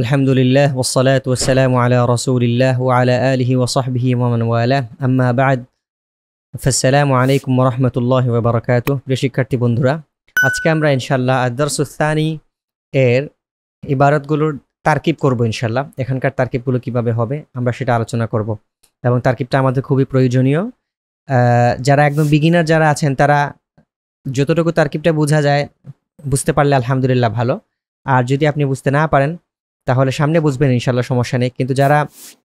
আলহামদুলিল্লাহ ওয়াসসালাতু ওয়াসসালামু আলা রাসূলিল্লাহ ওয়া আলা আলিহি ওয়া সাহবিহি ওয়া মান ওয়ালাহ আম্মা বা'দ ফাসসালামু আলাইকুম ওয়া রাহমাতুল্লাহি ওয়া বারাকাতুহু। প্রিয় শিক্ষার্থী বন্ধুরা, আজকে আমরা ইনশাআল্লাহ আদ-দারসুস সানি এর ইবারতগুলোর তারকিব করব ইনশাআল্লাহ। এখানকার তারকিবগুলো কিভাবে হবে আমরা সেটা আলোচনা করব এবং তারকিবটা আমাদের খুবই প্রয়োজনীয়। যারা একদম বিগিনার যারা আছেন তারা যতটুকু তারকিবটা বোঝা যায় বুঝতে পারলে আলহামদুলিল্লাহ ভালো, আর যদি আপনি বুঝতে না পারেন তাহলে সামনে বুঝবেন ইনশাল্লাহ, সমস্যা নেই। কিন্তু যারা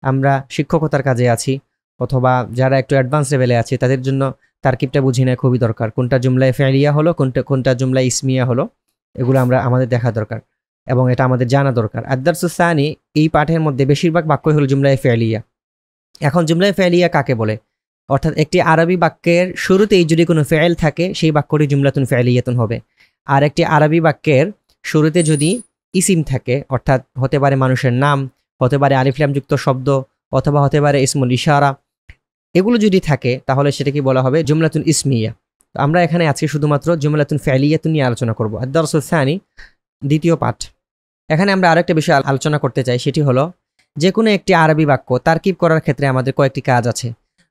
আমরা শিক্ষকতার কাজে আছি অথবা যারা একটু অ্যাডভান্স লেভেলে আছি তাদের জন্য তারকিবটা বুঝি নেওয়া খুবই দরকার। কোনটা জুমলায় ফেলিয়া হলো, কোনটা জুমলায় ইসমিয়া হলো, এগুলো আমাদের দেখা দরকার এবং এটা আমাদের জানা দরকার। আদ-দারসুস সানি এই পাঠের মধ্যে বেশিরভাগ বাক্যই হলো জুমলায় ফেলিয়া। এখন জুমলায় ফেলিয়া কাকে বলে? অর্থাৎ একটি আরবি বাক্যের শুরুতেই যদি কোনো ফেল থাকে সেই বাক্যটি জুমলাতুন ফেলিয়াতুন হবে। আর একটি আরবি বাক্যের শুরুতে যদি ইসিম থাকে, অর্থাৎ হতে পারে মানুষের নাম, হতে পারে আলিফ লাম যুক্ত শব্দ, অথবা হতে পারে ইসমুল ইশারা, এগুলো যদি থাকে তাহলে সেটাকে বলা হবে জুমলাতুন ইসমিয়া। তো আমরা এখানে আজকে শুধুমাত্র জুমলাতুন ফেলিয়াতুন নিয়ে আলোচনা করব। আদ-দারসুস সানি দ্বিতীয় পাঠ। এখানে আমরা আরেকটা বিষয় আলোচনা করতে চাই, সেটি হলো যে কোনো একটি আরবি বাক্য তারকিব করার ক্ষেত্রে আমাদের কয়েকটি কাজ আছে।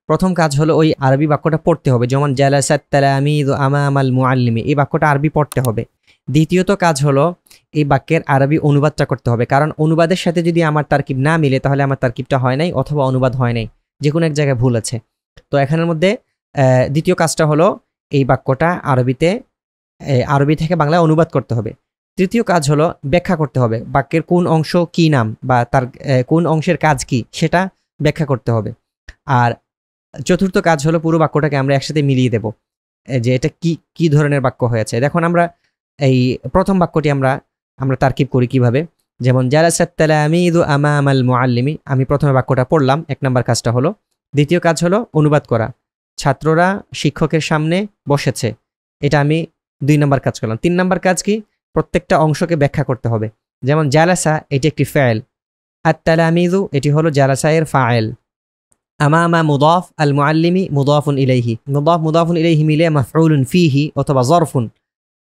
প্রথম কাজ হলো ওই আরবি বাক্যটা পড়তে হবে, যেমন জালাসাত তালামিযু আমামাল মুআল্লিমি, এই বাক্যটা আরবি পড়তে হবে। দ্বিতীয়ত কাজ হলো এই বাক্যের আরবি অনুবাদটা করতে হবে, কারণ অনুবাদের সাথে যদি আমার তারকিব না মিলে তাহলে আমার তারকিবটা হয় নাই অথবা অনুবাদ হয় নাই, যে কোনো এক জায়গায় ভুল আছে। তো এখানের মধ্যে দ্বিতীয় কাজটা হলো এই বাক্যটা আরবি থেকে বাংলায় অনুবাদ করতে হবে। তৃতীয় কাজ হলো ব্যাখ্যা করতে হবে, বাক্যের কোন অংশ কি নাম বা তার কোন অংশের কাজ কি সেটা ব্যাখ্যা করতে হবে। আর চতুর্থ কাজ হলো পুরো বাক্যটাকে আমরা একসাথে মিলিয়ে দেব যে এটা কি ধরনের বাক্য হয়েছে। দেখুন আমরা এই প্রথম বাক্যটি আমরা তারকিব করি কিভাবে, যেমন জালাসাত তালামিযু আমামাল মুআল্লিমি, আমি প্রথমে বাক্যটা পড়লাম, এক নাম্বার কাজটা হলো। দ্বিতীয় কাজ হলো অনুবাদ করা, ছাত্ররা শিক্ষকের সামনে বসেছে, এটা আমি 2 নাম্বার কাজ করলাম। 3 নাম্বার কাজ কি, প্রত্যেকটা অংশকে ব্যাখ্যা করতে হবে। যেমন জালাসা এটি একটি ফাইল, আত-তালামিযু এটি হলো জালাসা এর ফাইল, আমামা মুদাফ, আল মুআল্লিমি মুদাফুন ইলাইহি, মুদাফুন ইলাইহি মিলে মাফউলুন ফিহি অথবা জরফুন।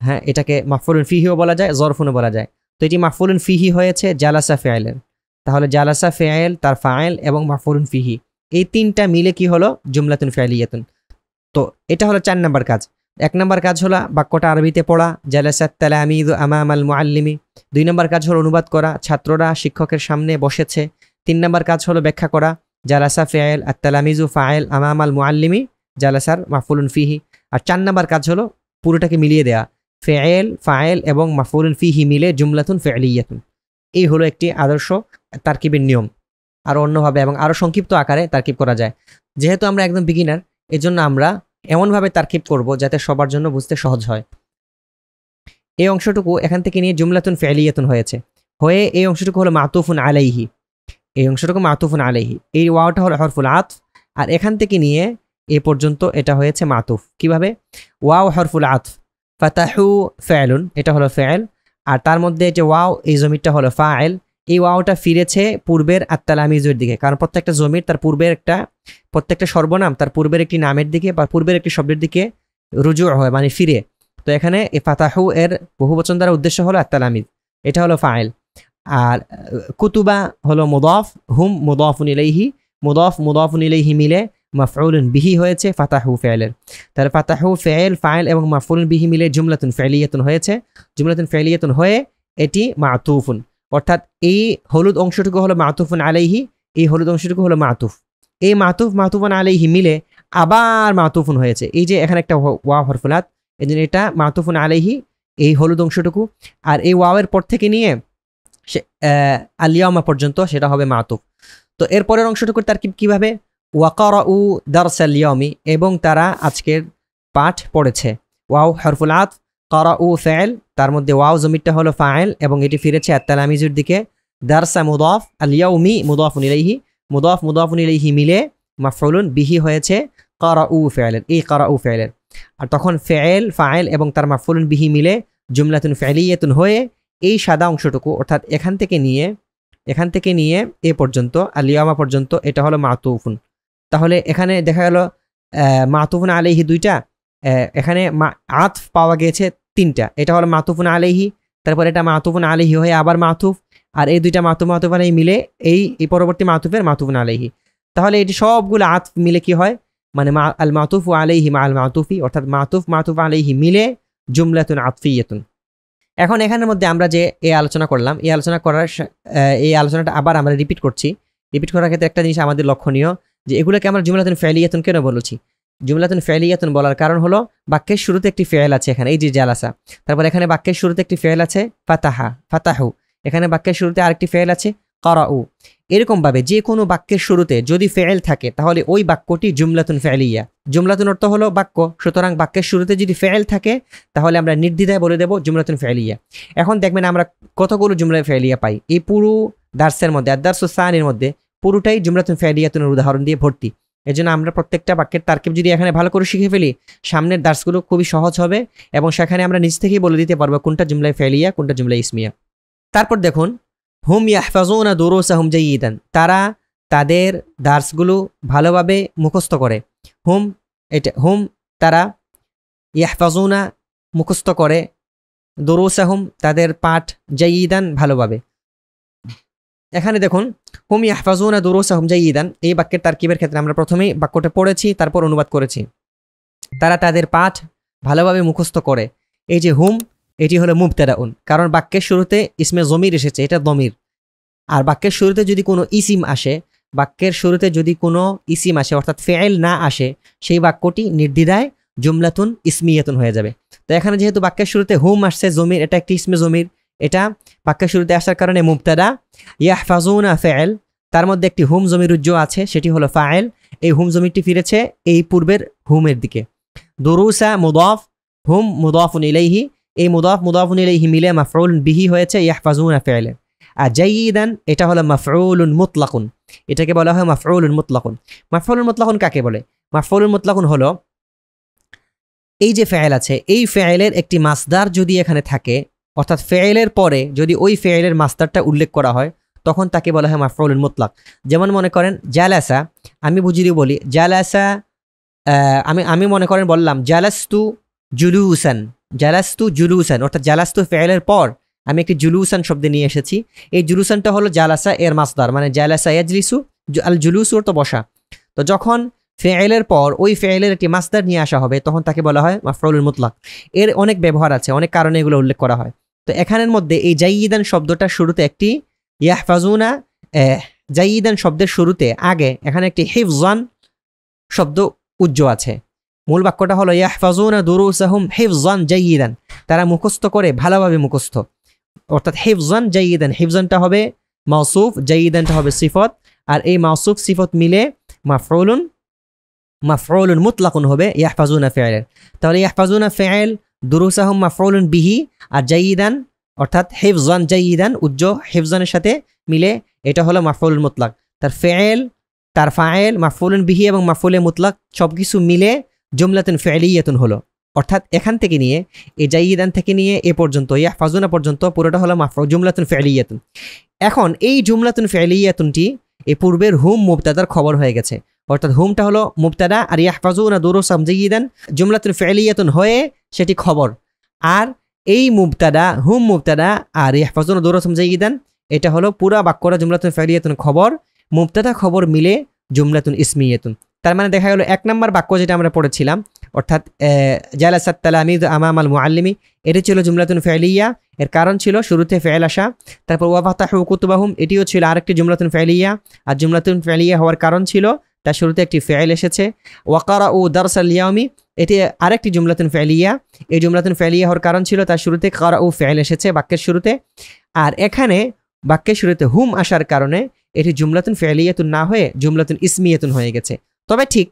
হ্যাঁ, এটাকে মাফউলুন ফিহিও বলা যায়, জরফুনও বলা যায়। তো এটি মাফউলুন ফিহি হয়েছে জালাসা ফাইলের, তাহলে জালাসা ফাইল, তার ফাইল এবং মাফউলুন ফিহি, এই তিনটা মিলে কি হলো জুমলাতুন ফাইলিয়াতুন। তো এটা হলো 4 নাম্বার কাজ। 1 নাম্বার কাজ হলো বাক্যটা আরবিতে পড়া, জালাসাত তালামিযু আমামাল মুআল্লিমি। 2 নাম্বার কাজ হলো অনুবাদ করা, ছাত্ররা শিক্ষকের সামনে বসেছে। 3 নাম্বার কাজ হলো ব্যাখ্যা করা, জালাসা ফাইল, আত-তালামিযু ফাইল, আমামাল মুআল্লিমি জালাসার মাফউলুন ফিহি। আর 4 নাম্বার কাজ হলো পুরোটাকে মিলিয়ে দেয়া, ফাইল, ফাইল এবং মাফউলুন ফিহি মিলে জুমলাতুন ফাইলিয়াতুন। এই হলো একটি আদর্শ তারকিবের নিয়ম। আরো অন্যভাবে এবং আরো সংক্ষিপ্ত আকারে তারকিব করা যায়। যেহেতু আমরা একদম বিগিনার, এজন্য আমরা এমনভাবে তারকিব করব যাতে সবার জন্য বুঝতে সহজ হয়। এই অংশটুকু এখান থেকে নিয়ে জুমলাতুন ফাইলিয়াতুন হয়েছে, হয়ে এই অংশটুকু হলো মাতুফুন আলাইহি, এই অংশটুকু মাতুফুন আলাইহি, এই ওয়াওটা হলো হরফুল আতফ, আর এখান থেকে নিয়ে এ পর্যন্ত এটা হয়েছে মাতুফ। কিভাবে? ওয়াও হরফুল আতফ, ফাতাহু ফাইলুন এটা হলো ফাইল, আর তার মধ্যে যে ওয়াও এই জমিরটা হলো ফাইল। এই ওয়াওটা ফিরেছে পূর্বের আত-তালামিযুর দিকে, কারণ প্রত্যেকটা জমির তার পূর্বের প্রত্যেকটা সর্বনাম তার পূর্বের একটি নামের দিকে বা পূর্বের একটি শব্দের দিকে রুজু হয়, মানে ফিরে। তো এখানে এই ফাতাহু এর বহুবচন দ্বারা উদ্দেশ্য হলো আত-তালামিয, এটা হলো ফাইল। আর কুতুবা হলো মুদাফ, হুম মুদাফুন ইলাইহি, মুদাফুন ইলাইহি মিলে মাফউলুন বিহি হয়েছে ফাতাহু ফাইলের। তাহলে ফাতাহু ফাইল, ফাইল এবং মাফউলুন বিহি মিলে জুমলাতুন ফাইলিয়াতুন হয়েছে। জুমলাতুন ফাইলিয়াতুন হয়ে এটি মাতুফুন, অর্থাৎ এই হলুদ অংশটুকু হলো মাতুফুন আলাইহি, এই হলুদ অংশটুকু হলো মাতুফ। এই মাতুফুন আলাইহি মিলে আবার মাতুফুন হয়েছে, এই যে এখানে একটা ওয়াও হরফুলাত, এই জন্য এটা মাতুফুন আলাইহি এই হলুদ অংশটুকু। আর এই ওয়াওয়ের পর থেকে নিয়ে আল-ইয়াউমা পর্যন্ত সেটা হবে মাতুফ। তো এরপরের অংশটুকুর তারকিব কিভাবে? ওয়াকারাউ দারসাল ইয়াউমি, এবং তারা আজকের পাঠ পড়েছে। ওয়াও হরফুল আতফ, কারাউ ফাইল, তার মধ্যে ওয়াও জমিরটা হলো ফাইল এবং এটি ফিরেছে আত-তালামিযুর দিকে। দারসা মুদাফ, আল-ইয়াউমি মুদাফুন ইলাইহি, মুদাফুন ইলাইহি মিলে মাফউলুন বিহি হয়েছে কারাউ ফাইলের, এই কারাউ ফাইলের। আর তখন ফাইল, ফাইল এবং তার মাফউলুন বিহি মিলে জুমলাতুন ফাইলিয়াতুন হয়ে এই সাদা অংশটুকু, অর্থাৎ এখান থেকে নিয়ে এ পর্যন্ত আল-ইয়াউমা পর্যন্ত এটা হলো মাতুফুন। তাহলে এখানে দেখা গেল মাতুফুন আলাইহি 2টা, এখানে আতফ পাওয়া গেছে 3টা, এটা হলো মাতুফুন আলাইহি, তারপর এটা মাতুফুন আলাইহি হয়ে আবার মাতুফ, আর এই দুইটা মাতুফ মাতুফ আলাইহি মিলে এই পরবর্তী মাতুফের মাতুফুন আলাইহি। তাহলে এটি সবগুলো আতফ মিলে কি হয়, মানে আল মাতুফু আলাইহি মা আল মাতুফি, অর্থাৎ মাতুফ মাতুফ আলাইহি মিলে জুমলাতুন আতফিয়াতুন। এখন এখানের মধ্যে আমরা যে এই আলোচনা করলাম, এই আলোচনাটা আবার আমরা রিপিট করছি। রিপিট করার ক্ষেত্রে একটা জিনিস আমাদের লক্ষণীয়, যে এগুলোকে আমরা জুমলাতুন ফেলিয়াতুন কেন বলেছি। জুমলাতুন ফেলিয়াতুন বলার কারণ হলো বাক্যের শুরুতে একটি ফেল আছে, এখানে এই যে জালাসা, তারপর এখানে বাক্যের শুরুতে একটি ফেল আছে ফাতাহা ফাতাহু, এখানে বাক্যের শুরুতে আরেকটি ফেল আছে কারাউ। এরকম ভাবে যে কোনো বাক্যের শুরুতে যদি ফেল থাকে তাহলে ওই বাক্যটি জুমলাতুন ফেলিয়া। জুমলাতুন অর্থ হলো বাক্য, সুতরাং বাক্যের শুরুতে যদি ফেল থাকে তাহলে আমরা নির্দ্বিধায় বলে দেব জুমলাতুন ফেলিয়া। এখন দেখবেন আমরা কতগুলো জুমলা ফেলিয়া পাই এই পুরো দার্সের মধ্যে, আদ-দারসুস সানির মধ্যে পুরোটাই জুমলাতুন ফেলিয়াতুনের উদাহরণ দিয়ে ভর্তি। এজন্য আমরা প্রত্যেকটা বাক্যের তারকিব যদি এখানে ভালো করে শিখে ফেলি, সামনের দার্সগুলো খুবই সহজ হবে এবং সেখানে আমরা নিজ থেকেই বলে দিতে পারবো কোনটা জুমলা ফেলিয়া কোনটা জুমলা ইসমিয়া। তারপর দেখুন হুম ইয়াহফাজুনা দুরুসাহুম জাইয়িদান, তারা তাদের দার্সগুলো ভালোভাবে মুখস্থ করে। হুম তারা ইয়াহফাজুনা মুখস্থ করে, দুরুসাহুম তাদের পাঠ, জাইয়িদান ভালোভাবে। এখানে দেখুন হুম ইয়াহফাজুনা দুরুসাহুম জাইয়িদান, এই বাক্যের তারকিবের ক্ষেত্রে আমরা প্রথমেই বাক্যটা পড়েছি তারপর অনুবাদ করেছি। তারা তাদের পাঠ ভালোভাবে মুখস্থ করে। এই যে হুম, এটি হলো মুবতাদাউন, কারণ বাক্যের শুরুতে ইসমে জমির এসেছে, এটা দমির। আর বাক্যের শুরুতে যদি কোনো ইসিম আসে, অর্থাৎ ফেল না আসে, সেই বাক্যটি নির্দ্বিধায় জুমলাতুন ইসমিয়াতুন হয়ে যাবে। তো এখানে যেহেতু বাক্যের শুরুতে হুম আসছে জমির, এটা একটি ইসমে জমির, এটা বাক্যের শুরুতে আসার কারণে মুবতাদা। ইয়াহফাজুনা ফেল, তার মধ্যে একটি হুম জমির উজ্জ আছে, সেটি হলো ফাইল। এই হুম জমিরটি ফিরেছে এই পূর্বের হুমের দিকে। দুরুসা মুদাফ, হুম মুদাফুন ইলাইহি, এই মুদাফুন ইলাইহি মিলে মাফউল বিহি হয়েছে ইয়াহফাজুনা ফেলে। আর জাইয়িদান এটা হলো মাফউলুন মুতলাকুন, এটাকে বলা হয় মাফউলুন মুতলাকুন। মাফউলুন মুতলাকুন কাকে বলে? মাফউলুন মুতলাকুন হলো এই যে ফেল আছে, এই ফেলের একটি মাসদার যদি এখানে থাকে, অর্থাৎ ফেলের পরে যদি ওই ফেলের মাসদারটা উল্লেখ করা হয়, তখন তাকে বলা হয় মাফউলুন মুতলাক। যেমন মনে করেন জালাসা, আমি বুঝিয়ে বলি জালাসা, আমি মনে করেন বললাম জালাস্তু জুলুসান, অর্থাৎ জালাস্তু ফেলের পর আমি একটি জুলুসান শব্দ নিয়ে এসেছি। এই জুলুসানটা হলো জালাসা এর মাসদার, মানে জালাসা ইয়াজলিসু, আল জুলুসু তো বসা। তো যখন ফেলের পর ওই ফেলের একটি মাসদার নিয়ে আসা হবে, তখন তাকে বলা হয় মাফউলুল মুতলাক। এর অনেক ব্যবহার আছে, অনেক কারণে এগুলো উল্লেখ করা হয়। তো এখানের মধ্যে এই জাইয়িদান শব্দটার শুরুতে একটি ইয়াহফাজুনা, জাইয়িদান শব্দের শুরুতে আগে এখানে একটি হিফজান শব্দ উজ্জ আছে। মূল বাক্যটা হলো ইয়াহফাজুনা দুরুসাহুম হিফজান জাইয়িদান, তারা মুখস্থ করে ভালোভাবে মুখস্থ, অর্থাৎ হিফজান জাইয়িদান, হিফজানটা হবে মাউসুফ, জাইয়িদানটা হবে সিফত, আর এই মাউসুফ সিফত মিলে মাফউলুন মুতলাকুন হবে ইয়াহফাজুনা ফি'লের। তাহলে ইয়াহফাজুনা ফি'ল, দুরুসাহুম মাফউলুন বিহি, আর জাইয়িদান অর্থাৎ হিফজান জাইয়িদান উজ্জ হিফজানের সাথে মিলে এটা হলো মাফউলুল মুতলাক। তার ফি'ল, তার ফাইল, মাফউলুন বিহি এবং মাফউলে মুতলাক সবকিছু মিলে জুমলাতুন ফি'লিয়াতুন হলো। অর্থাৎ এখান থেকে নিয়ে এই জাইয়িদান থেকে নিয়ে এ পর্যন্ত ইয়াহফাজুনা পর্যন্ত পুরোটা হলো জুমলাতুন ফি'লিয়াতুন। এখন এই জুমলাতুন ফি'লিয়াতুনটি এই পূর্বের হুম মুবতাদার খবর হয়ে গেছে, অর্থাৎ হুমটা হলো মুবতাদা আর ইয়াহফাজুনা দুরুসাহুম জাইয়িদান জুমলাতুন ফি'লিয়াতুন হয়ে সেটি খবর। আর এই মুবতাদা, হুম মুবতাদা আর ইয়াহফাজুনা দুরুসাহুম জাইয়িদান, এটা হলো পুরা বাক্যটা জুমলাতুন ফি'লিয়াতুন খবর, মুবতাদা খবর মিলে জুমলাতুন ইসমিয়াতুন। তার মানে দেখা গেল এক নম্বর বাক্য যেটা আমরা পড়েছিলাম, অর্থাৎ জালাসাত তালামিদ আমামাল মুআল্লিমি, এটি ছিল জুমলাতুন ফি'লিয়া। এর কারণ ছিল শুরুতে ফেল আসা। তারপর ওয়াফাতাহু কুতুবাহুম, এটিও ছিল আরেকটি জুমলাতুন ফি'লিয়া। আর জুমলাতুন ফি'লিয়া হওয়ার কারণ ছিল তার শুরুতে একটি ফেল এসেছে। ওয়াকারাউ দারসাল ইয়াউমি, এটি আরেকটি জুমলাতুন ফি'লিয়া। এই জুমলাতুন ফি'লিয়া হওয়ার কারণ ছিল তার শুরুতে কারাউ ফেল এসেছে বাক্যের শুরুতে। আর এখানে বাক্যের শুরুতে হুম আসার কারণে এটি জুমলাতুন ফি'লিয়াতুন না হয়ে জুমলাতুন ইসমিয়াতুন হয়ে গেছে। তবে ঠিক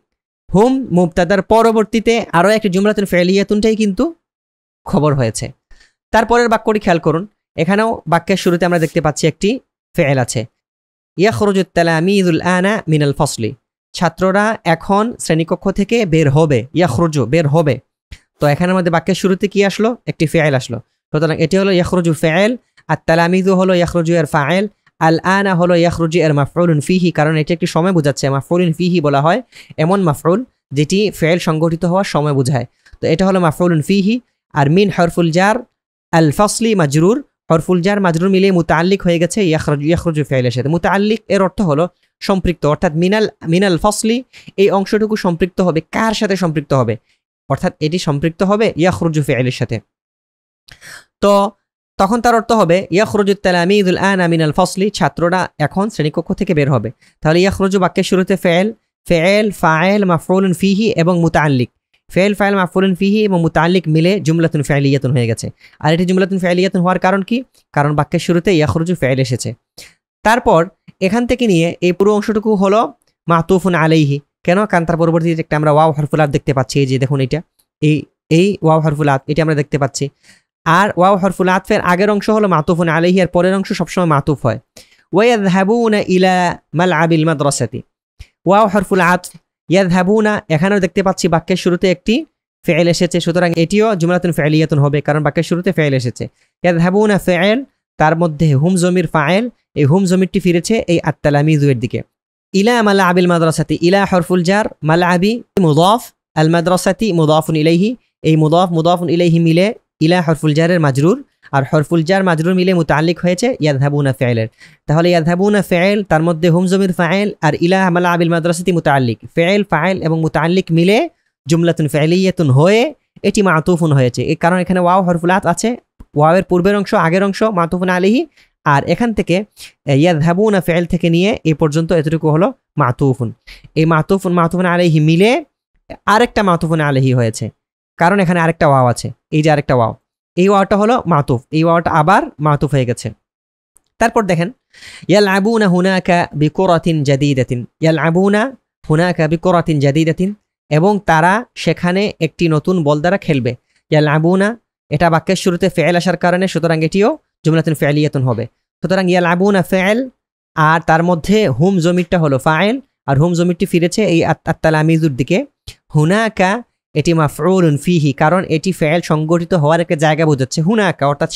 হুম মুবতাদার পরবর্তীতে আরও একটি জুমলাতুন ফি'লিয়াতুনটাই কিন্তু খবর হয়েছে। তারপরের বাক্যটি খেয়াল করুন, এখানেও বাক্যের শুরুতে আমরা দেখতে পাচ্ছি একটি ফেল আছে, ইয়াখরুজুত তালামিযুল আনা মিনাল ফসলি, ছাত্ররা এখন শ্রেণীকক্ষ থেকে বের হবে, ইয়াখরুজু বের হবে। তো এখানের মধ্যে বাক্যের শুরুতে কি আসলো? একটি ফেল আসলো। সুতরাং এটি হলো ইয়াখরুজু ফেল, আর তালামিযু হলো ইয়াখরুজু এর ফাইল, আল আনা হলো ইয়াখরুজু এর মাফউলুন ফিহি, কারণ এটি একটি সময় বোঝাচ্ছে। মাফউলুন ফিহি বলা হয় এমন মাফউল যেটি ফেল সংগঠিত হওয়ার সময় বোঝায়। তো এটা হলো মাফউলুন ফিহি। আর মিন হরফুল জার, আল ফসলি মাজরুর, হরফুল জার মাজরুর মিলিয়ে মুতাআল্লিক হয়ে গেছে ইয়াখরুজু ফি'লের সাথে। মুতাআল্লিক এর অর্থ হলো সম্পৃক্ত, অর্থাৎ মিনাল ফসলি, এই অংশটুকু সম্পৃক্ত হবে কার সাথে সম্পৃক্ত হবে, অর্থাৎ এটি সম্পৃক্ত হবে ইয়াখরুজু ফি'লের সাথে। তো তখন তার অর্থ হবে ইয়াখরুজুত তালামিযুল আনা মিনাল ফসলি, ছাত্ররা এখন শ্রেণীকক্ষ থেকে বের হবে। তাহলে ইয়াখরুজু বাক্যের শুরুতে ফেল, ফাইল, মাফউলুন ফিহি এবং মুতাআল্লিক। ফেল, ফাইল, মাফউলুন ফিহি এবং মুতাআল্লিক মিলে জুমলাতুন ফি'লিয়াতুন হয়ে গেছে। আর এটি জুমলাতুন ফি'লিয়াতুন হওয়ার কারণ কি? কারণ বাক্যের শুরুতে ইয়াখরুজু ফেল এসেছে। তারপর এখান থেকে নিয়ে এই পুরো অংশটুকু হলো মাতুফুন আলাইহি। কেন? কারণ তার পরবর্তীতে একটা আমরা ওয়াও হরফুল আত দেখতে পাচ্ছি, এই যে দেখুন এটা, এই ওয়াও হরফুল আত এটা আমরা দেখতে পাচ্ছি। আর ওয়াও হরফুল আতফের আগের অংশ হলো মাতুফুন আলাইহি, আর পরের অংশ সবসময় মাতুফ হয়। ওয়ায়াযহাবুনা ইলা মালআবিল মাদ্রাসাতি, ওয়াও হরফুল আতফ, ইয়াযহাবুনা এখানেও দেখতে পাচ্ছি বাক্যের শুরুতে একটি ফি'ল এসেছে, সুতরাং এটিও জুমলাতুন ফি'লিয়াতুন হবে কারণ বাক্যের শুরুতে ফি'ল এসেছে। ইয়াযহাবুনা ফি'ল, তার মধ্যে হুম জমির ফাইল, এই হুম জমিরটি ফিরেছে এই আত-তালামিযু এর দিকে। ইলা মালআবিল মাদ্রাসাতি, ইলা হরফুল জার, মালআবি মুদাফ, আল মাদ্রাসাতি মুদাফুন ইলাইহি, এই মুদাফুন ইলাইহি মিলে ইলা হরফুল জারের মাজরুর, আর হরফুল জার মাজরুর মিলে মুতাআল্লিক হয়েছে ইয়াযহাবুনা ফি'লের। তাহলে ইয়াযহাবুনা ফি'ল, তার মধ্যে হুম জমির ফাইল, আর ইলা মালআবিল মাদ্রাসাতি মুতাআল্লিক, ফি'ল ফাইল এবং মুতাআল্লিক মিলে জুমলাতুন ফি'লিয়াতুন হয়ে এটি মাতুফুন হয়েছে। এই কারণ এখানে ওয়াও হরফুল আত আছে, ওয়াওয়ের পূর্বের অংশ আগের অংশ মাতুফুন আলাইহি, আর এখান থেকে ইয়াযহাবুনা ফি'ল থেকে নিয়ে এই পর্যন্ত এতটুকু হলো মাতুফুন। এই মাতুফুন আলাইহি মিলে আরেকটা মাতুফুন আলাইহি হয়েছে, কারণ এখানে আরেকটা ওয়াও আছে, এই যে আরেকটা ওয়াও, এই ওয়াওটা হলো মাতুফ, এই ওয়াওটা আবার মাতুফ হয়ে গেছে। তারপর দেখেন ইয়ালআবুনা হুনাকা বিকুরাতিন জাদীদাতিন, ইয়ালআবুনা হুনাকা বিকুরাতিন জাদীদাতিন, এবং তারা সেখানে একটি নতুন বল দ্বারা খেলবে। ইয়ালআবুনা এটা বাক্যের শুরুতে ফি'ল আসার কারণে সুতরাং এটিও জুমলাতুন ফি'লিয়াতুন হবে। সুতরাং ইয়ালআবুনা ফি'ল, আর তার মধ্যে হুম জমিরটা হলো ফাইল, আর হুম জমিরটি ফিরেছে এই আত-তালামিযুর দিকে। হুনাকা এটি মাফউলুন ফিহি, কারণ এটি ফেল সংগঠিত হওয়ার একটা জায়গা বোঝাচ্ছে। হুনাকা অর্থাৎ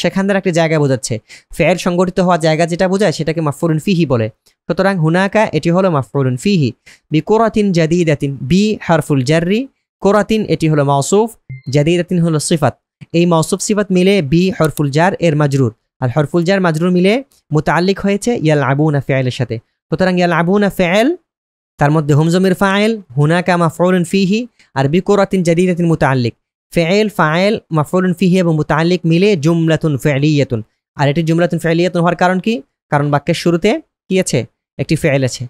সেখানের একটা জায়গা বোঝাচ্ছে। ফেল সংগঠিত হওয়ার জায়গা যেটা বোঝায় সেটাকে মাফউলুন ফিহি বলে। সুতরাং হুনাকা এটি হলো মাফউলুন ফিহি। বিকুরাতিন জাদীদাতিন, বি হারফুল জাররি, কুরাতিন এটি হলো মাওসুফ, জাদীদাতিন হলো সিফাত। এই মাওসুফ সিফাত মিলে বি হরফুল জার এর মাজরুর, আর হরফুল জার মাজরুর মিলে মুতাআল্লিক হয়েছে ইয়ালআবুনা ফি'লের সাথে। সুতরাং ইয়ালআবুনা ফি'ল, তার মধ্যে হুম জমির ফাইল, হুনাকা মাফউলুন ফিহি, আর বিকুরাতিন জাদীদাতিন মুতাআল্লিক, ফি'ল ফাইল মাফউলুন ফিহি এবং মুতাআল্লিক মিলে জুমলাতুন ফি'লিয়াতুন। আর এটি জুমলাতুন ফি'লিয়াতুন হওয়ার কারণ কি? কারণ বাক্যের শুরুতে কি আছে? একটি ফি'ল আছে।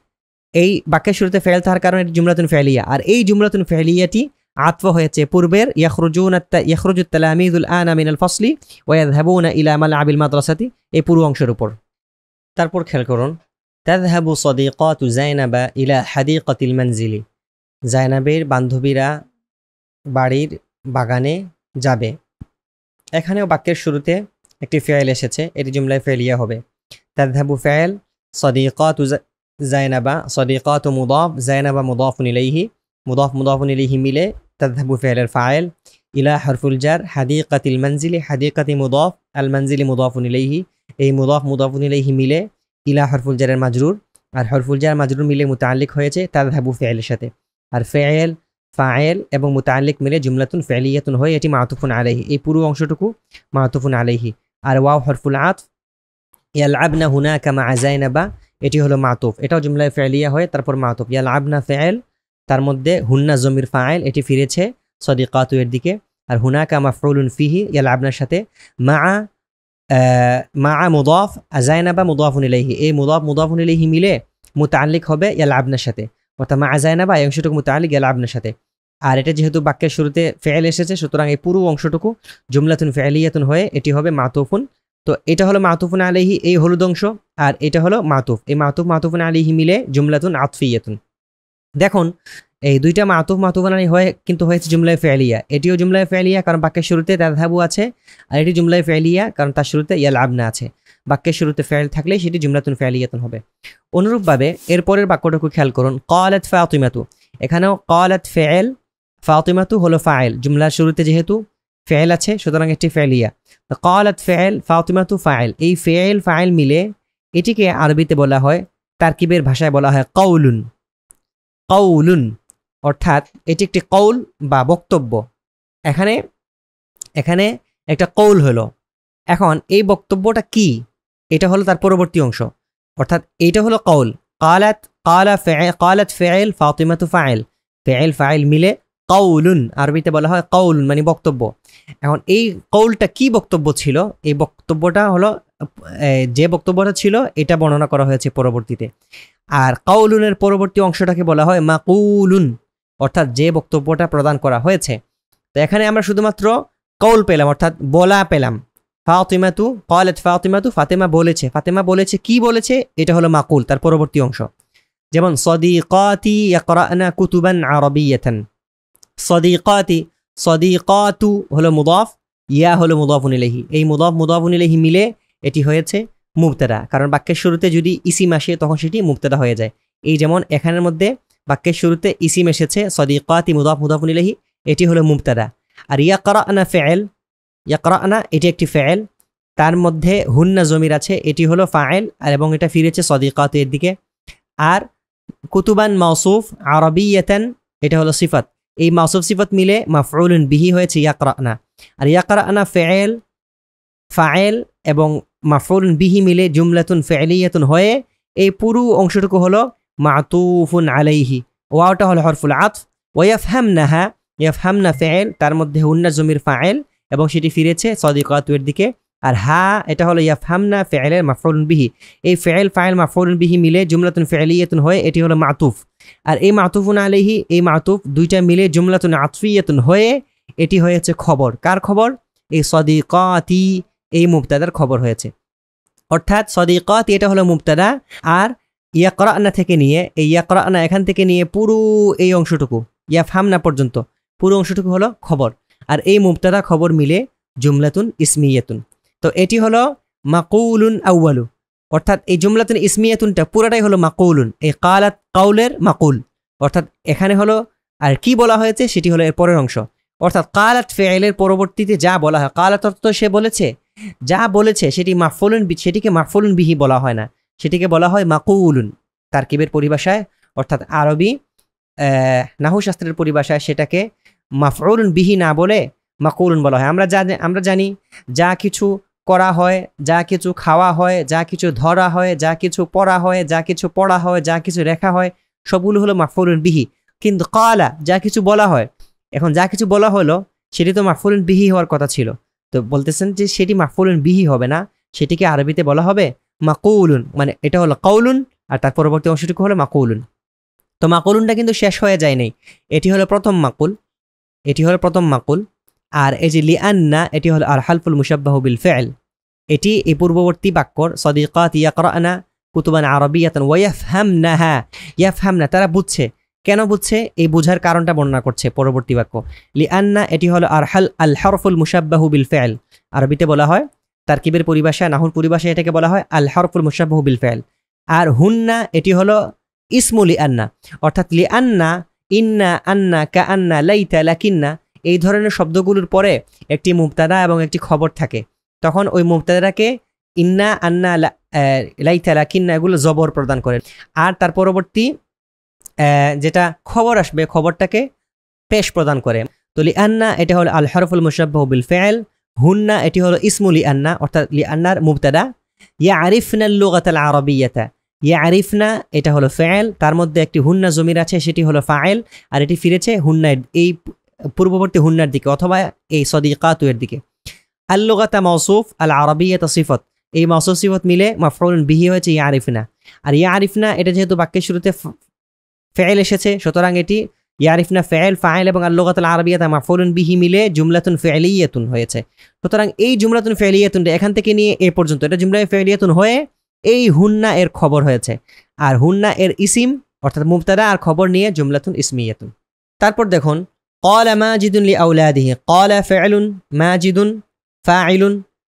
এই বাক্যের শুরুতে ফি'ল থাকার কারণে এটি জুমলাতুন ফি'লিয়া, আর এই জুমলাতুন ফি'লিয়াটি আতফ হয়েছে পূর্বের ইয়াখরুজুত তালামিযুল আনা মিনাল ফসলি ওয়া ইয়াযহাবুনা ইলা মালআবিল মাদ্রাসাতি, এই পুরো অংশের উপর। তারপর খেয়াল করুন তাযহাবু সাদিকাতু যায়নাবা ইলা হাদিকাতিল মানজিলি, জায়নাবের বান্ধবীরা বাড়ির বাগানে যাবে। এখানেও বাক্যের শুরুতে একটি ফি'ল এসেছে, এটি জুমলায়ে ফি'লিয়া হবে। তাযহাবু ফি'ল, সাদিকাতু যায়নাবা, সাদিকাতু মুদাফ, যায়নাবা মুদাফুন ইলাইহি, মুদাফুন ইলাইহি মিলে তাযহাবু ফি'লের ফাইল, ইলা হরফুল জার, হাদিকাতিল মানজিলি, হাদিকাতি মুদাফ, আল মানজিলি মুদাফুন ইলাইহি, এই মুদাফুন ইলাইহি মিলে ইলা হরফুল জারের মাজরুর, আর হরফুল জার মাজরুর মিলে মুতাআল্লিক হয়েছে তাযহাবু ফি'লের সাথে। আর ফি'ল ফাইল এবং মুতাআল্লিক মিলে জুমলাতুন ফি'লিয়াতুন হয়ে এটি মাতুফুন আলাইহি, এই পুরো অংশটুকু মাতুফুন আলাইহি। আর ওয়াও হরফুল আতফ, ইয়ালআবনা হুনাকা মা যায়নাবা, এটি হলো মাতুফ, এটাও জুমলায়ে ফি'লিয়া হয়ে তারপর মাতুফ। ইয়ালআবনা ফি'ল, তার মধ্যে হুন্না জমির ফাইল, এটি ফিরেছে সাদিকাতু এর দিকে, আর হুনাকা মাফউলুন ফিহি ইয়ালআবনার সাথে, মা মুদাফ, যায়নাবা মুদাফুন ইলাইহি, এই মুদাফুন ইলাইহি মিলে মুতাআল্লিক হবে ইয়ালআবনার সাথে, অর্থাৎ মা যায়নাবা এই অংশটুকু মুতাআল্লিক ইয়ালআবনার সাথে। আর এটা যেহেতু বাক্যের শুরুতে ফি'ল এসেছে সুতরাং এই পুরো অংশটুকু জুমলাতুন ফি'লিয়াতুন হয়ে এটি হবে মাতুফুন। তো এটা হলো মাতুফুন আলাইহি, এই হলুদ অংশ, আর এটা হলো মাতুফ, এই মাতুফুন আলাইহি মিলে জুমলাতুন আতফিয়াতুন। দেখুন এই দুইটা মাতুফুন আলাইহি হয়ে কিন্তু হয়েছে জুমলায়ে ফি'লিয়া, এটিও জুমলায়ে ফি'লিয়া কারণ বাক্যের শুরুতে তাযহাবু আছে, আর এটি জুমলায়ে ফি'লিয়া কারণ তার শুরুতে ইয়ালআবনা আছে। বাক্যের শুরুতে ফি'ল থাকলে সেটি জুমলাতুন ফি'লিয়াতুন হবে। অনুরূপভাবে এরপরের বাক্যটুকু খেয়াল করুন, ক্বালাত ফাতিমাতু, এখানেও ক্বালাত ফি'ল, ফাতিমাতু হলো ফাইল, জুমলার শুরুতে যেহেতু ফি'ল আছে সুতরাং এটি ফি'লিয়া। তো ক্বালাত ফি'ল, ফাতিমাতু ফাইল, এই ফি'ল ফাইল মিলে এটিকে আরবিতে বলা হয়, তারকিবের ভাষায় বলা হয় কাউলুন। কাউলুন অর্থাৎ এটি একটি কৌল বা বক্তব্য। এখানে একটা কৌল হলো, এখন এই বক্তব্যটা কি, এটা হলো তার পরবর্তী অংশ, অর্থাৎ এইটা হলো কৌল। কালাত কালাত ফেল ফাতিমাতু ফাইল, ফেল ফাইল মিলে কৌলুন, আরবিতে বলা হয় কৌলুন মানে বক্তব্য। এখন এই কৌলটা কি বক্তব্য ছিল, এই বক্তব্যটা হলো যে বক্তব্যটা ছিল এটা বর্ণনা করা হয়েছে পরবর্তীতে। আর কৌলুনের পরবর্তী অংশটাকে বলা হয় মাকুলুন, অর্থাৎ যে বক্তব্যটা প্রদান করা হয়েছে। তো এখানে আমরা শুধুমাত্র কৌল পেলাম, অর্থাৎ বলা পেলাম। ফাতিমাতু ক্বালাত ফাতিমাতু, ফাতেমা বলেছে, ফাতেমা বলেছে, কি বলেছে, এটা হলো মাকুল, তার পরবর্তী অংশ। যেমন সদিকাতি ইয়াকরানা কুতুবান আরাবিয়াতান, সদিকাতি, সদিকাতু হলো মুদাফ, ইয়া হলো মুদাফুন ইলাইহি, এই মুদাফ মুদাফুন ইলাইহি মিলে এটি হয়েছে মুবতাদা, কারণ বাক্যের শুরুতে যদি ইসিম আসে তখন সেটি মুবতাদা হয়ে যায়। এই যেমন এখানের মধ্যে বাক্যের শুরুতে ইসিম এসেছে, সদিকাতি মুদাফ মুদাফুন ইলাইহি, এটি হলো মুবতাদা। আর ইয়াকরানা ফেল, ইয়াকরানা এটি একটি ফেল, তার মধ্যে হুন্না জমির আছে, এটি হলো ফাইল, আর এবং এটা ফিরেছে সদিকাত এর দিকে। আর কুতুবান মাউসুফ, আরাবিয়াতান এটা হলো সিফাত, এই মাউসুফ সিফাত মিলে মাফউলুন বিহি হয়েছে ইয়াকরানা। আর ইয়াকরানা ফেল, ফাইল এবং মাফউলুন বিহি মিলে জুমলাতুন ফি'লিয়াতুন হয়ে এই পুরো অংশটুকু হলো মাতুফুন আলাইহি। ওয়াওটা হলো হরফুল আতফ। ওয়াফহামনাহা, ইয়াফহামনা ফেল, তার মধ্যে হুন্না জমির ফাইল এবং সেটি ফিরেছে সদিকাতু এর দিকে। আর হা এটা হলো ইয়াফহামনা ফি'লের মাফউলুন বিহি, এই ফি'ল ফাইল মাফউলুন বিহি মিলে জুমলাতুন ফি'লিয়াতুন হয়ে এটি হলো মাতুফ। আর এই মাতুফুন আলাইহি, এই মাতুফ দুইটা মিলে জুমলাতুন আতফিয়াতুন হয়ে এটি হয়েছে খবর। কার খবর? এই সদিকাতি, এই মুবতাদার খবর হয়েছে। অর্থাৎ সদিকাতি এটা হলো মুবতাদা, আর ইয়াকরানা থেকে নিয়ে, এই ইয়াকরানা এখান থেকে নিয়ে পুরো এই অংশটুকু ইয়াফহামনা পর্যন্ত পুরো অংশটুকু হলো খবর। আর এই মুবতাদা খবর মিলে জুমলাতুন ইসমিয়াতুন। তো এটি হলো মাকুলুন আউয়ালু, অর্থাৎ এই জুমলাতুন ইসমিয়াতুনটা পুরাটাই হলো মাকুলুন, এই কালাত কাউলের মাকুল। অর্থাৎ এখানে হলো আর কি বলা হয়েছে সেটি হলো এর পরের অংশ। অর্থাৎ কালাত ফেলের পরবর্তীতে যা বলা হয়, কালাত অর্থ সে বলেছে, যা বলেছে সেটি মাফউলুন, সেটিকে মাফউলুন বিহি বলা হয় না, সেটিকে বলা হয় মাকুলুন তারকিবের পরিভাষায়। অর্থাৎ আরবি নাহু শাস্ত্রের পরিভাষায় সেটাকে মাফউলুন বিহি না বলে মাকুলুন বলা হয়। আমরা জানি যা কিছু করা হয়, যা কিছু খাওয়া হয়, যা কিছু ধরা হয়, যা কিছু পড়া হয়, যা কিছু পড়া হয়, যা কিছু লেখা হয়, সবগুলো হলো মাফউলুন বিহি। কিন্তু কালা যা কিছু বলা হয়, এখন যা কিছু বলা হলো সেটি তো মাফউলুন বিহি হওয়ার কথা ছিল, তো বলতেছেন যে সেটি মাফউলুন বিহি হবে না, সেটিকে আরবিতে বলা হবে মাকুলুন। মানে এটা হলো কাউলুন আর তার পরবর্তী অংশটুকু হলো মাকুলুন। তো মাকুলুনটা কিন্তু শেষ হয়ে যায় নাই, এটি হলো প্রথম মাকুল, এটি হলো প্রথম মাকুল। আর এই যে লিআন্না, এটি হলো আর হালফুল মুশাব্বাহু বিল ফি'ল, এটি এই পূর্ববর্তী বাক্যর সদিকাত ইয়াকরানা কুতুবান আরাবিয়াতান ওয়া ইয়াফহামনাহা, ইয়াফহামনা তারা বুঝছে, কেন বুঝছে এই বুঝার কারণটা বর্ণনা করছে পরবর্তী বাক্য। লিআন্না এটি হলো আর আল হরফুল মুশাব্বাহু বিল ফি'ল, আরবিতে বলা হয় তারকিবের পরিভাষায়, নাহুর পরিভাষায় এটাকে বলা হয় আল হরফুল মুশাব্বাহু বিল ফি'ল। আর হুন্না এটি হলো ইসমু লিআন্না, অর্থাৎ লিআন্না, ইন্না, আন্না, কাআন্না, লাইতা, লাকিন্না এই ধরনের শব্দগুলোর পরে একটি মুবতাদা এবং একটি খবর থাকে, তখন ওই মুবতাদাটাকে ইন্না, আন্না, লাইতা, লাকিন্না এগুলো জবর প্রদান করে, আর তার পরবর্তী যেটা খবর আসবে খবরটাকে পেশ প্রদান করে। তো লিআন্না এটা হলো আল হরফুল মুশাব্বাহু বিল ফি'ল, হুন্না এটি হলো ইসমু লিআন্না অর্থাৎ লিআন্নার মুবতাদা। ইয়ারিফনা আল-লুগাতাল আরাবিয়াতা, ইয়ারিফনা এটা হলো ফি'ল, তার মধ্যে একটি হুন্না জমির আছে সেটি হলো ফাইল, আর এটি ফিরেছে হুন্নার এই পূর্ববর্তী হুন্নার দিকে অথবা এই সদিকাতু এর দিকে। আল-লুগাতা মাউসুফ, আল আরাবিয়াতা সিফাত, এই মাউসুফ সিফাত মিলে মাফউলুন বিহি হয়েছে ইয়ারিফনা। আর ইয়ারিফনা এটা যেহেতু বাক্যের শুরুতে ফেল এসেছে, সুতরাং এটি ইয়ারিফনা ফেল, ফাইল এবং আল-লুগাতুল আরাবিয়াতা মাফউলুন বিহি মিলে জুমলাতুন ফি'লিয়াতুন হয়েছে। সুতরাং এই জুমলাতুন ফি'লিয়াতুন এখান থেকে নিয়ে এ পর্যন্ত এটা জুমলা ফি'লিয়াতুন হয়ে এই হুন্না এর খবর হয়েছে, আর হুন্না এর ইসিম অর্থাৎ মুবতাদা আর খবর নিয়ে জুমলাতুন ইসমিয়াতুন। তারপর দেখুন ক্বালা মাজিদুন লিআওলাদিহি, ক্বালা ফি'লুন, মাজিদুন ফাইলুন,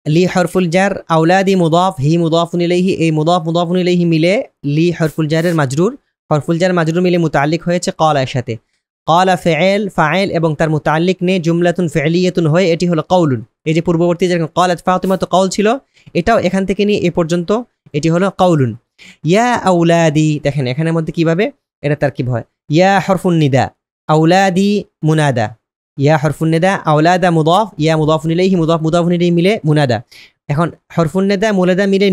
লি হরফুল জার, আওলাদি মুদাফ, হি মুদাফুন ইলাইহি, এই মুদাফ মুদাফুন ইলাইহি মিলে লি হরফুল জারের মাজরুর, হরফুল জার মাজরুর মিলে মুতাআল্লিক হয়েছে ক্বালার সাথে। ক্বালা ফি'ল, ফাইল এবং তার মুতাআল্লিক নিয়ে জুমলাতুন ফি'লিয়াতুন হয়ে এটি হলো কাউলুন। এই যে পূর্ববর্তী যেরকম ক্বালাত ফাতিমা তো কাউল ছিল, এটাও এখান থেকে নিয়ে এ পর্যন্ত এটি হলো কাউলুন। ইয়া আওলাদি, দেখেন এখানের মধ্যে কিভাবে এটা তারকিব হয়, ইয়া হরফুন নিদা, আওলাদি মুনাদা, ইয়া হরফুন নিদা, আওলাদা মুদাফ, ইয়া মুদাফুন ইলাইহি, মুদাফ মুদাফুন ইলাইহি মিলে মুনাদা। এখন হরফুন নেদা মুলেদা মিলে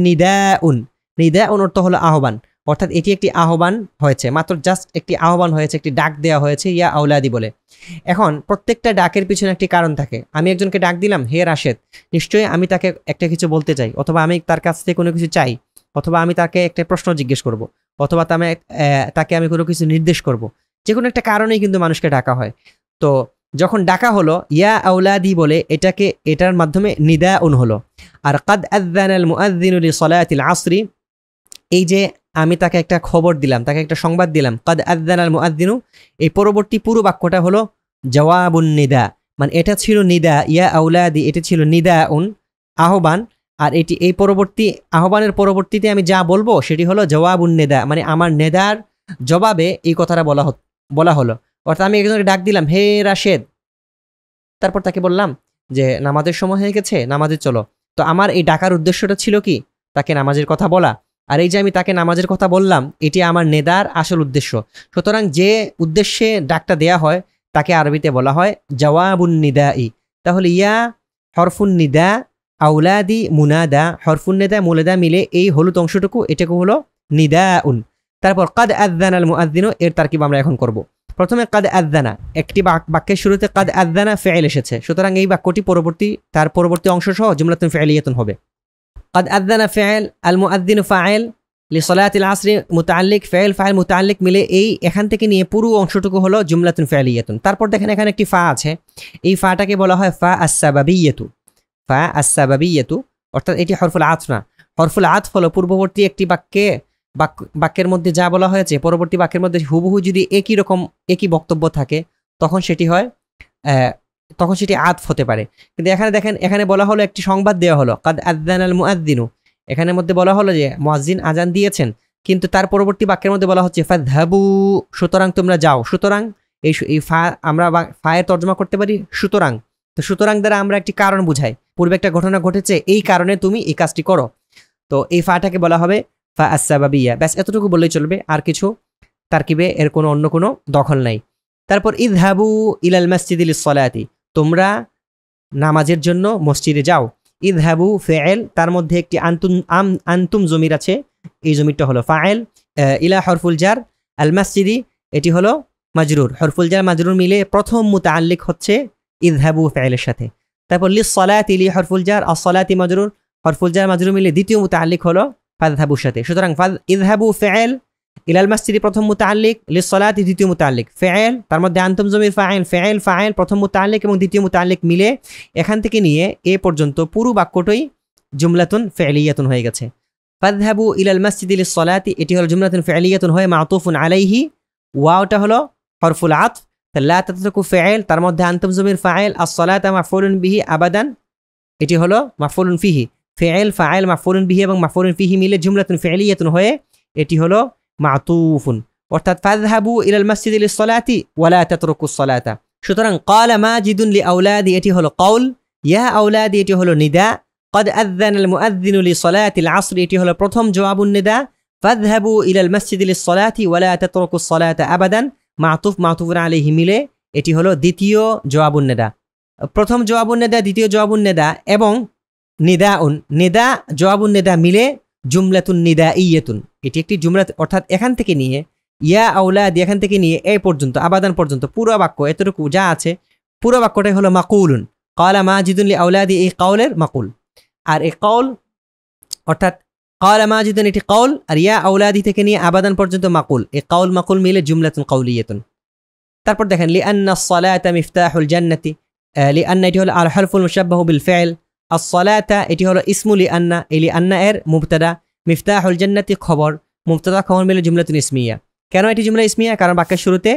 নিদাউন অর্থ হলো আহ্বান, অর্থাৎ এটি একটি আহ্বান হয়েছে, মাত্র জাস্ট একটি আহ্বান হয়েছে, একটি ডাক দেওয়া হয়েছে ইয়া আউলাদি বলে। এখন প্রত্যেকটা ডাকের পিছনে একটি কারণ থাকে। আমি একজনকে ডাক দিলাম হে রাশেদ, নিশ্চয়ই আমি তাকে একটা কিছু বলতে চাই, অথবা আমি তার কাছ থেকে কোনো কিছু চাই, অথবা আমি তাকে একটা প্রশ্ন জিজ্ঞেস করব, অথবা তাকে আমি কোনো কিছু নির্দেশ করব। যে কোনো একটা কারণেই কিন্তু মানুষকে ডাকা হয়। তো যখন ডাকা হলো ইয়া আউলাদি বলে, এটার মাধ্যমে নিদাউন হলো। আর কাদ আযানাল মুআযযিনু লিসলাতিল আসরি, এই যে আমি তাকে একটা খবর দিলাম, তাকে একটা সংবাদ দিলাম, কাদ আযানাল মুআযযিনু, এই পরবর্তী পুরো বাক্যটা হলো জওয়াবুন নিদা, মানে এটা ছিল নিদা, ইয়া আউলাদি এটা ছিল নিদাউন আহ্বান, আর এই পরবর্তী আহ্বানের পরবর্তীতে আমি যা বলবো সেটি হলো জওয়াবুন নিদা, মানে আমার নেদার জবাবে এই কথাটা বলা হলো। অর্থাৎ আমি একজনকে ডাক দিলাম হে রাশেদ, তারপর তাকে বললাম যে নামাজের সময় হয়ে গেছে, নামাজে চলো। তো আমার এই ডাকার উদ্দেশ্যটা ছিল কি? তাকে নামাজের কথা বলা। আর এই যে আমি তাকে নামাজের কথা বললাম, এটি আমার নেদার আসল উদ্দেশ্য। সুতরাং যে উদ্দেশ্যে ডাকটা দেয়া হয় তাকে আরবিতে বলা হয় জওয়াবুন নিদাই। তাহলে ইয়া হরফুন নিদা আউলাদি মুনাদা, হরফুন নিদা মুলাদা মিলে এই হলুদ অংশটুকু, এটাকে হলো নিদাউন। তারপর কাদ আযানাল মুআযযিনু, এর তারকিব আমরা এখন করব। প্রথমে কাদ আযানা, একটি বাক্যের শুরুতে কাদ আযানা ফি'ল এসেছে, সুতরাং এই বাক্যটি তার পরবর্তী অংশ সহ জুমলাতুন ফি'লিয়াতুন হবে। কাদ আযানা ফি'ল, আল মুআযযিনু ফাইল, লিসলাতিল আসরি মুতাআল্লিক, ফি'ল ফাইল মুতাআল্লিক মিলে এই এখান থেকে নিয়ে পুরো অংশটুকু হলো জুমলাতুন ফি'লিয়াতুন। তারপর দেখেন এখানে একটি ফা আছে, এই ফাটাকে বলা হয় ফা আস-সাবাবিয়্যাতু। ফা আস-সাবাবিয়্যাতু অর্থাৎ এটি হরফুল আতফ না। হরফুল আতফ হলো পূর্ববর্তী একটি বাক্যের মধ্যে যা বলা হয়েছে পরবর্তী বাক্যের মধ্যে হুবহু যদি একই বক্তব্য থাকে তখন সেটি আতফ হতে পারে। কিন্তু এখানে দেখেন, এখানে বলা হলো একটি সংবাদ দেওয়া হলো কাদ আযানাল মুআযযিনু, এখানের মধ্যে বলা হলো যে মুয়াজ্জিন আজান দিয়েছেন, কিন্তু তার পরবর্তী বাক্যের মধ্যে বলা হচ্ছে ফাযহাবু, সুতরাং তোমরা যাও। সুতরাং এই ফা আমরা ফায়ের তর্জমা করতে পারি সুতরাং। তো সুতরাং দ্বারা আমরা একটি কারণ বুঝাই, পূর্বে একটা ঘটনা ঘটেছে, এই কারণে তুমি এই কাজটি করো। তো এই ফাটাকে বলা হবে ফা আস-সাবাবিয়া। ব্যাস এতটুকু বললেই চলবে, আর কিছু তারকিবে এর অন্য কোনো দখল নাই। তারপর ইযহাবু ইলাল মাসজিদি লিস-সালাতি, তোমরা নামাজের জন্য মসজিদে যাও। ইযহাবু ফি'ল, তার মধ্যে একটি আনতুম জমির আছে, এই জমিরটা হলো ফাইল। ইলা হরফুল জার, আল মাসজিদি এটি হলো মাজরুর, হরফুল জার মাজরুর মিলে প্রথম মুতাআল্লিক হচ্ছে ইযহাবু ফি'লের সাথে। তারপর লিস-সালাতি লি হরফুল জার, আস-সালাতি মাজরুর, হরফুল জার মাজরুর মিলে দ্বিতীয় মুতাআল্লিক হলো ফাযহাবুর সাথে। সুতরাং ইযহাবু ফি'ল, ইলাল মাসজিদি প্রথম মুতাআল্লিক, লিস-সালাতি দ্বিতীয় মুতাআল্লিক, ফি'ল তার মধ্যে আনতুম জমির ফাইল প্রথম মুতাআল্লিক এবং দ্বিতীয় মুতাআল্লিক মিলে এখান থেকে নিয়ে এ পর্যন্ত পুরো বাক্যটাই জুমলাতুন ফি'লিয়াতুন হয়ে গেছে। ফাযহাবু ইলাল মাসজিদি লিস-সালাতি, এটি হলো জুমলাতুন ফি'লিয়াতুন হয়ে মা'তুফুন আলাইহি, ওয়াওটা হলো হরফুল আতফ, লা তাতরুকু ফি'ল তার মধ্যে আনতুম জমির ফাইল, আস-সালাতা মাফউলুন বিহি আবাদান, এটি হলো মাফউলুন ফিহি, ফি'ল ফাইল মাফউলুন বিহি এবং মাফউলুন ফিহি মিলে জুমলাতুন ফি'লিয়াতুন হয়ে এটি হলো মাতুফুন। অর্থাৎ ফাযহাবু ইলাল মাসজিদি লিস-সালাতি ওয়া লা তাতরুকুস সালাতা। সুতরাং ক্বালা মাজিদুন লিআউলাদি, এটি হলো কওল, ইয়া আউলাদি এটি হলো নিদা, ক্বাদ আযানাল মুআযযিনু লিসলাতিল আসরি এটি হলো প্রথম জওয়াবুন নিদা, ফাযহাবু ইলাল মাসজিদি লিস-সালাতি ওয়া লা তাতরুকুস সালাতা আবাদান মাতুফুন আলাইহি মিলে এটি হলো দ্বিতীয় জওয়াবুন নিদা। প্রথম জওয়াবুন নিদা, দ্বিতীয় জওয়াবুন নিদা এবং নিদা জওয়াবুন নিদা মিলে জুমলাতুন নিদাইয়াতুন, এটি একটি জুমলা। অর্থাৎ এখান থেকে নিয়ে ইয়া আউলাদি, এখান থেকে নিয়ে এই পর্যন্ত আবাদান পর্যন্ত পুরো বাক্য এতটুকু যা আছে পুরো বাক্যটাই হলো মাকুলুন। ক্বালা মাজিদুন লিআউলাদি এই কওলের মাকুল। আর এই কওল অর্থাৎ ক্বালা মাজিদুন এটি কওল, আর ইয়া আউলাদি থেকে নিয়ে আবাদান পর্যন্ত মাকুল, এই কওল মাকুল মিলে জুমলাতুন কওলিয়াতুন। তারপর দেখেন লিআন্নাস সালাতা মিফতাহুল জান্নাতি, লিআন্না এটি হলো আল হরফুল মুশাব্বাহু বিল ফি'ল, আস-সালাতা এটি হলো ইসমু লিআন্না, এই লিআন্না এর মুবতাদা, মিফতাহুল জান্নাতি খবর, মুবতাদা খবর মিলে জুমলাতুন ইসমিয়া। কেন এটি জুমলা ইসমিয়া? কারণ বাক্যের শুরুতে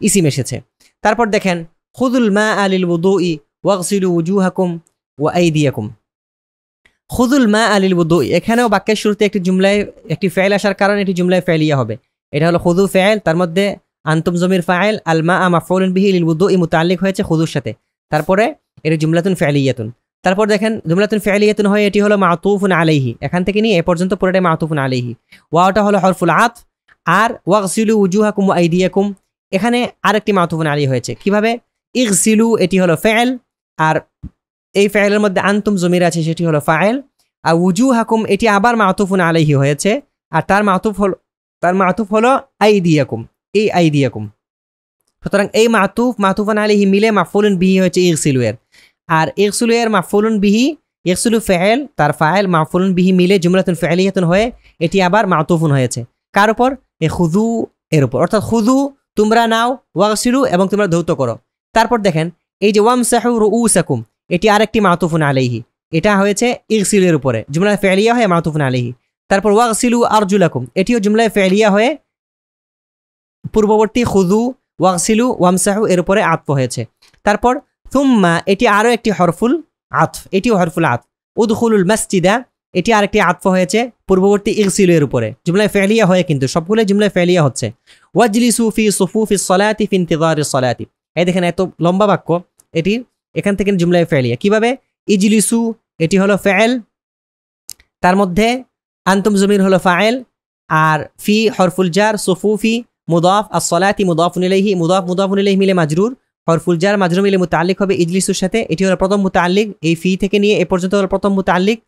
ইসিম এসেছে। তারপর দেখেন খুযুল মাআ লিল ওযুই ওয়াগসিলু ওয়ুজুহাকুম ওয়া আইদিয়াকুম, খুযুল মাআ লিল ওযুই, এখানেও বাক্যের শুরুতে একটি ফি'ল আসার কারণে এটি জুমলায়ে ফি'লিয়া হবে। এটা হলো খুযু ফি'ল, তার মধ্যে আনতুম জমির ফাইল, আল মাআ মাফউলুন বিহি লিল ওযুই মুতাআল্লিক হয়েছে খুযুর সাথে, তারপরে এটি জুমলাতুন ফি'লিয়াতুন। তারপর দেখেন জুমলাতুন ফি'লিয়াতুন হয় এটি হলো মাতুফুন আলাইহি, এখান থেকে নিয়ে এ পর্যন্ত পুরোটাই মাতুফুন আলাইহি। ওয়াওটা হলো হরফুল আতফ, আর ওয়াগসিলু ওয়ুজুহাকুম ওয়া আইদিয়াকুম এখানে আরেকটি মাতুফুন আলাইহি হয়েছে। কিভাবে? ইগসিলু এটি হলো ফি'ল, আর এই ফাইলের মধ্যে আনতুম জমির আছে, সেটি হলো ফাইল। আর উজুহাকুম এটি আবার মাতুফুন আলাইহি হয়েছে, আর তার মাতুফ হলো আইদিয়াকুম, এই আইদিয়াকুম। সুতরাং এই মাতুফুন আলাইহি মিলে মাফউলুন বিহি হয়েছে ইগসিলু এর, আর ইগসিলু এর মাফউলুন বিহি, ইগসিলু ফাইল, তার ফাইল মাফউলুন বিহি মিলে জুমলাতুন ফাইলিয়াতুন হয়ে এটি আবার মাতুফুন হয়েছে কার উপর? এ খুযু এর উপর, অর্থাৎ খুযু তোমরা নাও, ওয়াগসিলু এবং তোমরা ধৌত করো। তারপর দেখেন এই যে ওয়ামসাহু রুউসাকুম এটি আরেকটি মাতুফুন আলাইহি, এটা হয়েছে ইগসিলু এর উপরে, জুমলা ফাইলিয়া হয়ে মাতুফুন আলাইহি। তারপর ওয়াগসিলু আরজুলাকুম এটিও জুমলা ফাইলিয়া হয়ে পূর্ববর্তী খুযু, ওয়াগসিলু, ওয়ামসাহু এর উপরে আতফ হয়েছে। তারপর থুম্মা এটি আরও একটি হরফুল আতফ, এটিও হরফুল আতফ। উদখুলুল মাসজিদা এটি আরেকটি আতফ হয়েছে পূর্ববর্তী ইগসিলু এর উপরে, জুমলা ফাইলিয়া হয়ে, কিন্তু সবগুলো জুমলা ফাইলিয়া হচ্ছে। ওয়াজলিসু ফি সুফুফিস সালাতি ফি ইনতিযারিস সালাতি, এই দেখেন এত লম্বা বাক্য, এটি এখান থেকে জুমলা ফাইলিয়া। কিভাবে? ইজলিসু এটি হলো ফাইল, তার মধ্যে আনতুম জমির হলো ফাইল, আর ফি হরফুল জার, সুফুফি মুদাফ, as-সালাতি মুদাফুন ইলাইহি, মুদাফুন ইলাইহি মিলে মাজরুর, হরফুল জার মাজরুর মিলে মুতাআল্লিক হবে ইজলিসুর সাথে, এটি হলো প্রথম মুতাআল্লিক, এই ফি থেকে নিয়ে এ পর্যন্ত হলো প্রথম মুতাআল্লিক।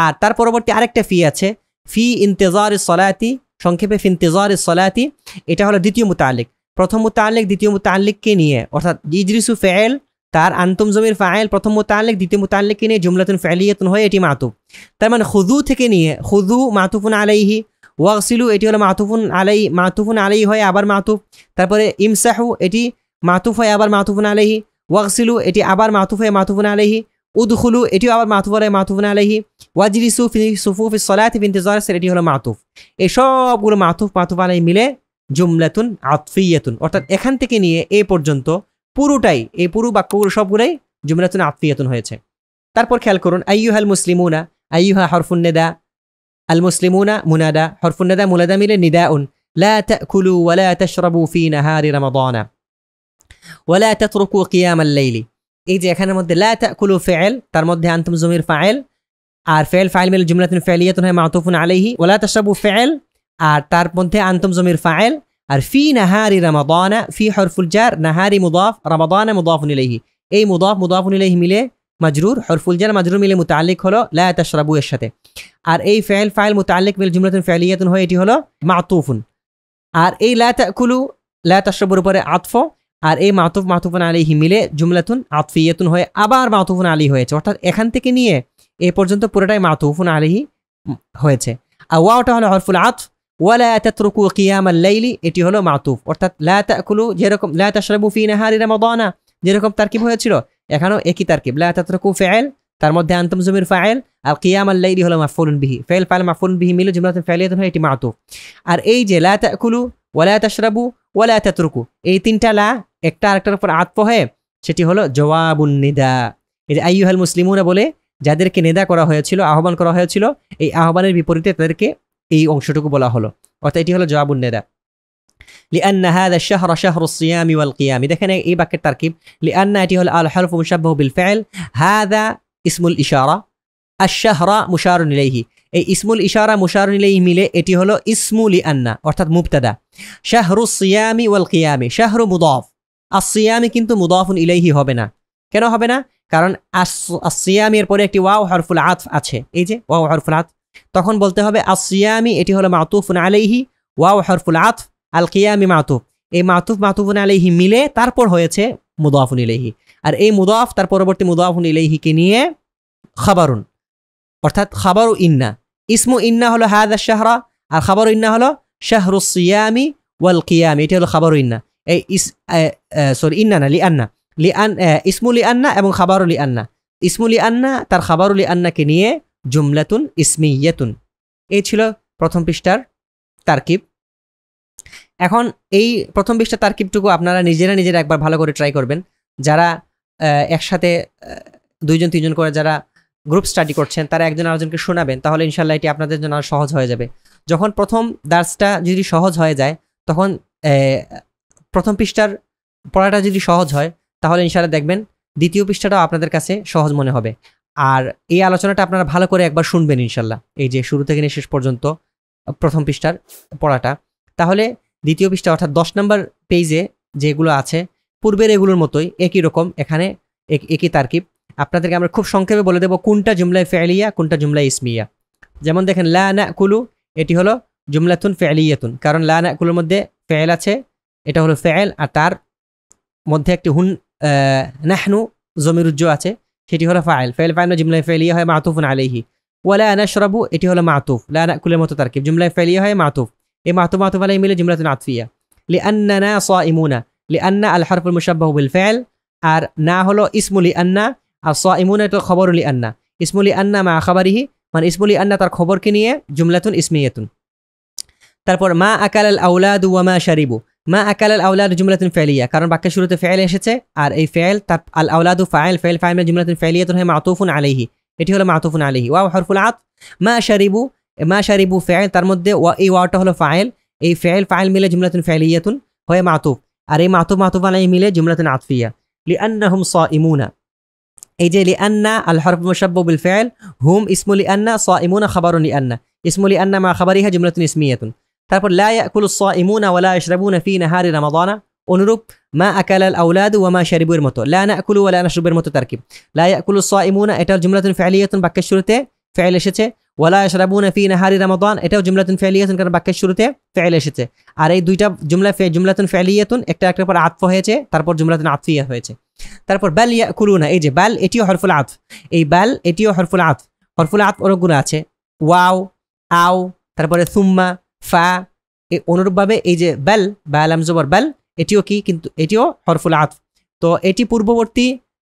আর তার পরবর্তী আরেকটা ফি আছে, ফি ইনতিযারিস সালাতি, সংক্ষেপে ফি ইনতিযারিস সালাতি, এটা হলো দ্বিতীয় মুতাআল্লিক। প্রথম মুতাআল্লিক দ্বিতীয় মুতাআল্লিককে নিয়ে, অর্থাৎ ইজলিসু ফাইল, তার আনতুম জমির ফাইল প্রথম মুতাআল্লিক, দ্বিতীয় মুতাআল্লিককে নিয়ে জুমলাতুন ফাইলিয়াতুন হয়ে এটি মাতুফ। তার মানে খুযু থেকে নিয়ে, খুযু মাতুফুন আলাইহি, ওয়াগসিলু এটি হলো মাতুফুন আলাইহি হয়ে আবার মাতুফ। তারপরে ইমসাহু এটি মাতুফ হয়ে আবার মাতুফুন আলাইহি, ওয়াগসিলু এটি আবার মাতুফ হয়ে মাতুফুন আলাইহি, উদখুলু এটিও আবার মাতুফ হয়ে মাতুফুন আলাইহি, ওয়াজলিসু ফি সুফুফিস সালাতি ফি ইনতিযারিস সালাতি এটি হলো মাতুফ। এই সবগুলো মাতুফ আলাইহি মিলে জুমলাতুন আতফিয়াতুন, অর্থাৎ এখান থেকে নিয়ে এ পর্যন্ত পুরোটাই, এই পুরো বাক্যগুলো সবগুলোই জুমলাতুন আতফিয়াতুন হয়েছে। তারপর খেয়াল করুন, আইয়ুহাল মুসলিমুনা, আইয়ুহা হরফুন নিদা, আল মুসলিমুনা মুনাদা, হরফুন নিদা মুনাদা মিলে নিদাউন। লা তাকুলু ওয়া লা তাশরাবু ফি নাহারি রমাদানা ওয়া লা তাতরুকু কিয়ামাল লাইলি, এই যে এখানের মধ্যে লা তাকুলু ফাইল, তার মধ্যে আনতুম জমির ফাইল, আর ফাইল মিলে জুমলাতুন ফাইলিয়াতুন হয় মাতুফুন আলাইহি, ওয়া লা তাশরাবু ফাইল, আর তার মধ্যে আনতুম জমির ফাইল, আর ফি নাহারি রমাদানা, ফি হরফুল জার, নাহারি মুদাফ, রমাদানা মুদাফুন ইলাইহি, এই মুদাফুন ইলাইহি মিলে মাজরুর, হরফুল জার মাজরুর মিলে মুতাআল্লিক হলো লা তাশরাবু এর সাথে, আর এই ফাইল মুতাআল্লিক মিলে জুমলাতুন ফাইলিয়াতুন হয় এটি হলো মাতুফুন। আর এই লা তাকুলু লা তাশরাবুর উপরে আতফ, আর এই মাতুফুন আলাইহি মিলে জুমলাতুন আতফিয়াতুন হয়ে আবার মাতুফুন আলাইহি হয়েছে, অর্থাৎ এখান থেকে নিয়ে এ পর্যন্ত পুরোটাই মাতুফুন আলাইহি হয়েছে। আর ওয়াওটা হলো হরফুল আতফ, ওয়ালা তাতরুকু কিয়ামাল লাইলি এটি হলো মাতুফ, অর্থাৎ লা তাকুলু যেরকম লা তাশরাবু ফি নাহারি রমাদানা যেরকম তারকিব হয়েছিল, এখানেও একই তারকিব, লা তাতরুকু ফাইল, তার মধ্যে আনতুম জমির ফাইল, আর কিয়ামাল লাইলি হলো মাফউলুন বিহি, ফাইল মাফউলুন বিহি মিলে জুমলাতুন ফাইলিয়াতুন হয় এটি মাতুফ। আর এই যে লা তাকুলু ওয়ালা তাশরাবু ওয়ালা তাতরুকু, এই তিনটা লা একটা আরেকটার উপর আতফ হয়ে সেটি হলো জওয়াবুন নিদা। এই যে আইয়ুহাল মুসলিমুনা বলে যাদেরকে নিদা করা হয়েছিল, আহ্বান করা হয়েছিল, এই আহ্বানের বিপরীতে তাদেরকে এই অংশটুকু বলা হলো, অর্থাৎ এটি হলো জওয়াবুন নিদা। লিআন্না হাযা আশ-শাহরা শাহরুস সিয়ামি ওয়াল কিয়ামি, দেখেন এই বাক্যের তারকিব, লিআন্না এটি হলো আল হরফ মুশাব্বাহু বিল ফাইল, হাযা ইসমুল ইশারা, আশ-শাহরা মুশারুন ইলাইহি, এই ইসমুল ইশারা মুশারুন ইলাইহি মিলে এটি হলো ইসমু লিআন্না, অর্থাৎ মুবতাদা। শাহরুস সিয়ামি ওয়াল কিয়ামি, শাহরু মুদাফ, আস-সিয়ামি কিন্তু মুদাফুন ইলাইহি হবে না। কেন হবে না? কারণ আস-সিয়ামি এর পরে একটি ওয়াও হরফুল আতফ আছে, এই যে ওয়াও হরফুল আতফ, তখন বলতে হবে আস-সিয়ামি এটি হলো মাতুফুন আলাইহি, ওয়াও হরফুল আতফ, আল কিয়ামি মাতুফ, এই মাতুফুন আলাইহি মিলে তারপর হয়েছে মুদাফুন ইলাইহি, আর এই মুদাফ তার পরবর্তী মুদাফুন ইলাইহিকে নিয়ে খাবারুন, অর্থাৎ খাবারু ইন্না, ইসমু ইন্না হলো হাযা শাহরা, আর খাবারু ইন্না হলো শাহরুস সিয়ামি ওয়াল কিয়ামি, এটি হলো খাবারু ইন্না, এই ইন্না না লিআন্না, ইসমু লিআন্না এবং খাবারু লিআন্না, ইসমু লিআন্না তার খাবারু লিআন্নাকে নিয়ে জুমলাতুন ইসমিয়াতুন। এই ছিল প্রথম পৃষ্ঠার তারকিব। এখন এই প্রথম পৃষ্ঠার তারকিবটুকু আপনারা নিজেরা একবার ভালো করে ট্রাই করবেন, যারা একসাথে 2-3 করে যারা গ্রুপ স্টাডি করছেন তারা একজন আরেকজনকে শোনাবেন, তাহলে ইনশাল্লাহ এটি আপনাদের জন্য সহজ হয়ে যাবে। যখন প্রথম দার্সটা যদি সহজ হয়ে যায়, তখন প্রথম পৃষ্ঠার পড়াটা যদি সহজ হয়, তাহলে ইনশাল্লাহ দেখবেন দ্বিতীয় পৃষ্ঠাটাও আপনাদের কাছে সহজ মনে হবে। আর এই আলোচনাটা আপনারা ভালো করে একবার শুনবেন ইনশাল্লাহ, এই যে শুরু থেকে শেষ পর্যন্ত প্রথম পৃষ্ঠার পড়াটা, তাহলে দ্বিতীয় পৃষ্ঠা অর্থাৎ 10 নম্বর পেজে যেগুলো আছে পূর্বের এগুলোর মতোই একই রকম, এখানে একই তারকিব, আপনাদেরকে আমরা খুব সংক্ষেপে বলে দেব কোনটা জুমলায় ফেলিয়া কোনটা জুমলায় ইসমিয়া। যেমন দেখেন লা নাকুলু, এটি হলো জুমলাতুন ফেলিয়াতুন, কারণ লা নাকুলুর মধ্যে ফেল আছে, এটা হলো ফেল, আর তার মধ্যে একটি নাহনু জমিরুজ্জ আছে, সেটি হলো ফাইল। ফেল ফাইল জুমলায় ফেলিয়া হয় মাতুফুন আলাইহি। ওয়ালা নাশরাবু, এটি হলো মাতুফ, লা নাকুলের মতো তারকিব, জুমলায় ফেলিয়া হয় মাতুফ। এই মাতুফ মাতুফ আলাইহি মিলে জুমলাতুন আতফিয়া। লিআন্নানা সাইমুনা, লিআন্না আল হারফুল মুশাব্বাহু বিল ফাইল, আর না হলো ইসমু লিআন্না, আর সাইমুনা এটা খবর লিআন্না। ইসমু লিআন্না মা খাবারিহি, মানে ইসমু লিআন্না তার খবরকে নিয়ে জুমলাতুন ইসমিয়াতুন। তারপর মা আকালাল আওলাদু ওয়া মা শারিবু, মা আকালাল আওলাদু জুমলাতুন ফাইলিয়া, কারণ বাক্যের শুরুতে ফাইল এসেছে, আর এই ফাইল তার আল আওলাদু ফাইল, ফাইল ফাইল জুমলাতুন ফাইলিয়াতুন হয় মাতুফুন আলাইহি, এটি হলো মাতুফুন আলাইহি। ওয়াও হরফুল আতফ। মা শারিবু, মা শারিবু ফাইল, তার মধ্যে এই ওয়াওটা হলো ফাইল, এই ফাইল ফাইল মিলে জুমলাতুন ফাইলিয়াতুন হয় মাতুফ, আর এই মাতুফ মাতুফ আলাইহি মিলে জুমলাতুন আতফিয়া। লিআন্নাহুম সাইমুনা, এই যে লিআন্না আল হরফ মুশাব্বাহু বিল ফাইল, হুম ইসমু লিআন্না, সাইমুনা খাবারুন লিআন্না, ইসমু লিআন্না মা খাবারিহা জুমলাতুন ইসমিয়াতুন। তারপর লা ইয়াকুলুস সাইমুনা ওয়া লা ইয়াশরাবুনা ফি নাহারি রমাদানা, অনুরূপ মা আকালাল আওলাদু ওয়া মা শারিবু এর মতো, লা নাকুলু ওয়া লা নাশরাবু এর মতো তারকিব। লা ইয়াকুলুস সাইমুনা এটা জুমলাতুন ফাইলিয়াতুন, বাক্যের শুরুতে ফাইল এসেছে। ওয়া লা ইয়াশরাবুনা ফি নাহারি রমাদান, এটাও জুমলাতুন ফাইলিয়াতুন, কারণ বাক্যের শুরুতে ফাইল এসেছে। আর এই দুইটা জুমলাতুন ফাইলিয়াতুন, একটা একটার পর আতফ হয়েছে, তারপর জুমলাতুন আতফিয়া হয়েছে। তারপর বাল ইয়াকুলুনা, এই যে বাল এটিও হরফুল আতফ, এই বাল এটিও হরফুল আতফ। হরফুল আতফ অনেকগুলো আছে, ওয়াও, আও, তারপরে সুম্মা, ফা, অনুরূপভাবে এই যে বাল বা লাম জবর বাল, এটিও কি কিন্তু এটিও হরফুল আতফ। তো এটি পূর্ববর্তী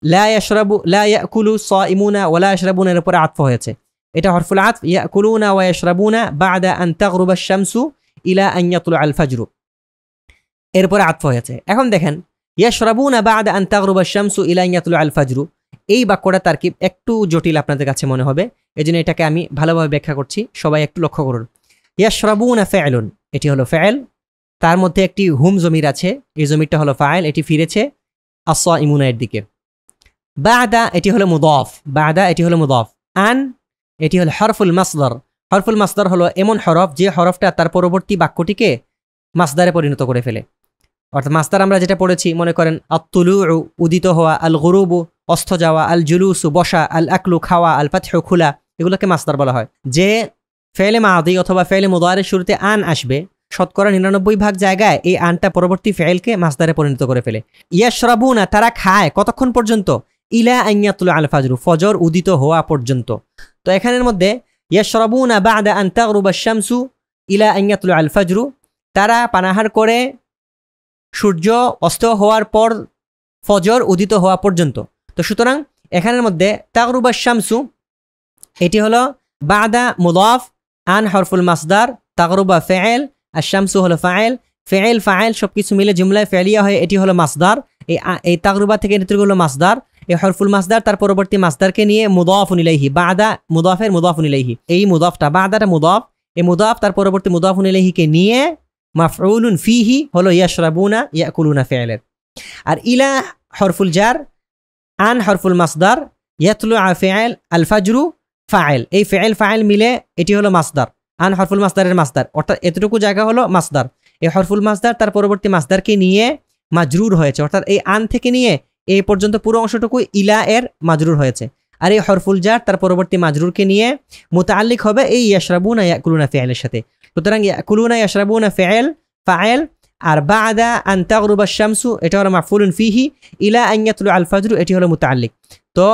লা ইয়াশরাবু, লা ইয়াকুলু সাইমুনা ওয়া লা ইয়াশরাবুনা এর উপরে আতফ হয়েছে, এটা হরফুল আতফ। ইয়াকুলুনা ওয়া ইয়াশরাবুনা বাদা আন তাগরুবা আশ-শামসু ইলা আন ইয়াতলুআ আল-ফাজরু, এর উপরে আতফ হয়েছে। এখন দেখেন ইয়াশরাবুনা বাদা আন তাগরুবা আশ-শামসু ইলা আন ইয়াতলুআ আল-ফাজরু, এই বাক্যটা তারকিব একটু জটিল আপনাদের কাছে মনে হবে, এজন্য এটাকে আমি ভালোভাবে ব্যাখ্যা করছি, সবাই একটু লক্ষ্য করুন। ইয়াশরাবুনা ফাইলুন, এটি হলো ফাইল, তার মধ্যে একটি হুম জমির আছে, এই জমিরটা হলো ফাইল, এটি ফিরেছে আস-সাইমুনা এর দিকে। বাদা এটি হলো মুদাফ, বাদা এটি হলো মুদাফ। আন এটি হলো হরফুল মাসদার, হরফুল মাসদার হলো এমন হরফ যে হরফটা তার পরবর্তী বাক্যটিকে মাসদারে পরিণত করে ফেলে। অর্থাৎ মাসদার আমরা যেটা পড়েছি, মনে করেন আত-তুলুউ উদিত হওয়া, আল গুরুবু অস্ত যাওয়া, আল জুলুসু বসা, আল আকলু খাওয়া, আল ফাতহু খোলা, এগুলোকে মাসদার বলা হয়। যে ফেলে মাদি অথবা ফেলে মুদারির শুরুতে আন আসবে, শতকরা 99 জায়গায় এই আনটা পরবর্তী ফেলকে মাসদারে পরিণত করে ফেলে। ইয়াশরাবুনা তারা খায় কতক্ষণ পর্যন্ত, ইলা আন ইয়াতলুআ আল-ফাজরু ফজর উদিত হওয়া পর্যন্ত। তো এখানের মধ্যে ইয়াশরাবুনা বাদা আন তাগরুবা আশ-শামসু ইলা আন ইয়াতলুআ আল-ফাজরু, তারা পানাহার করে সূর্য অস্ত হওয়ার পর ফজর উদিত হওয়া পর্যন্ত। তো সুতরাং এখানের মধ্যে তাগরুবা আশ-শামসু এটি হলো বাদা মুদাফ, আন হরফুল মাসদার, তাগরুবা ফাইল, আশ-শামসু হলো ফাইল, ফাইল ফাইল সবকিছু মিলে জুমলায় ফাইলিয়া হয়, এটি হলো মাসদার। এই তাগরুবা থেকে এটি হলো মাসদার, এই হরফুল মাসদার তার পরবর্তী মাসদারকে নিয়ে মুদাফুন ইলাইহি, বাদা মুদাফের মুদাফুন ইলাইহি, এই মুদাফটা বাদাটা মুদাফ, এই মুদাফ তার পরবর্তী মুদাফুন ইলাইহিকে নিয়ে মাফউলুন ফিহি হলো ইয়াশরাবুনা ইয়াকুলুনা ফাইলের। আর ইলা হরফুল জার, আন হরফুল মাসদার, ইয়াতলুআ ফাইল, আল ফাজরু ফাইল, এই ফাইল ফাইল মিলে এটি হলো মাসদার, আন হরফুল মাসদারের মাসদার, অর্থাৎ এতটুকু জায়গা হলো মাসদার। এই হরফুল মাসদার তার পরবর্তী মাসদারকে নিয়ে মাজরুর হয়েছে, অর্থাৎ এই আন থেকে নিয়ে এই পর্যন্ত পুরো অংশটুকু ইলা এর মাজরুর হয়েছে। আর এই হরফুল জার তার পরবর্তী মাজরুরকে নিয়ে মুতাআল্লিক হবে এই ইয়াশরাবুনা ইয়াকুলুনা ফাইলের সাথে। সুতরাং ইয়াকুলুনা ইয়াশরাবুনা ফাইল ফাইল, আর বাদা আন তাগরুবা আশ-শামসু এটা হলো মাফউলুন ফিহি, ইলা আন ইয়াতলুআ আল-ফাজরু এটি হলো মুতাআল্লিক। তো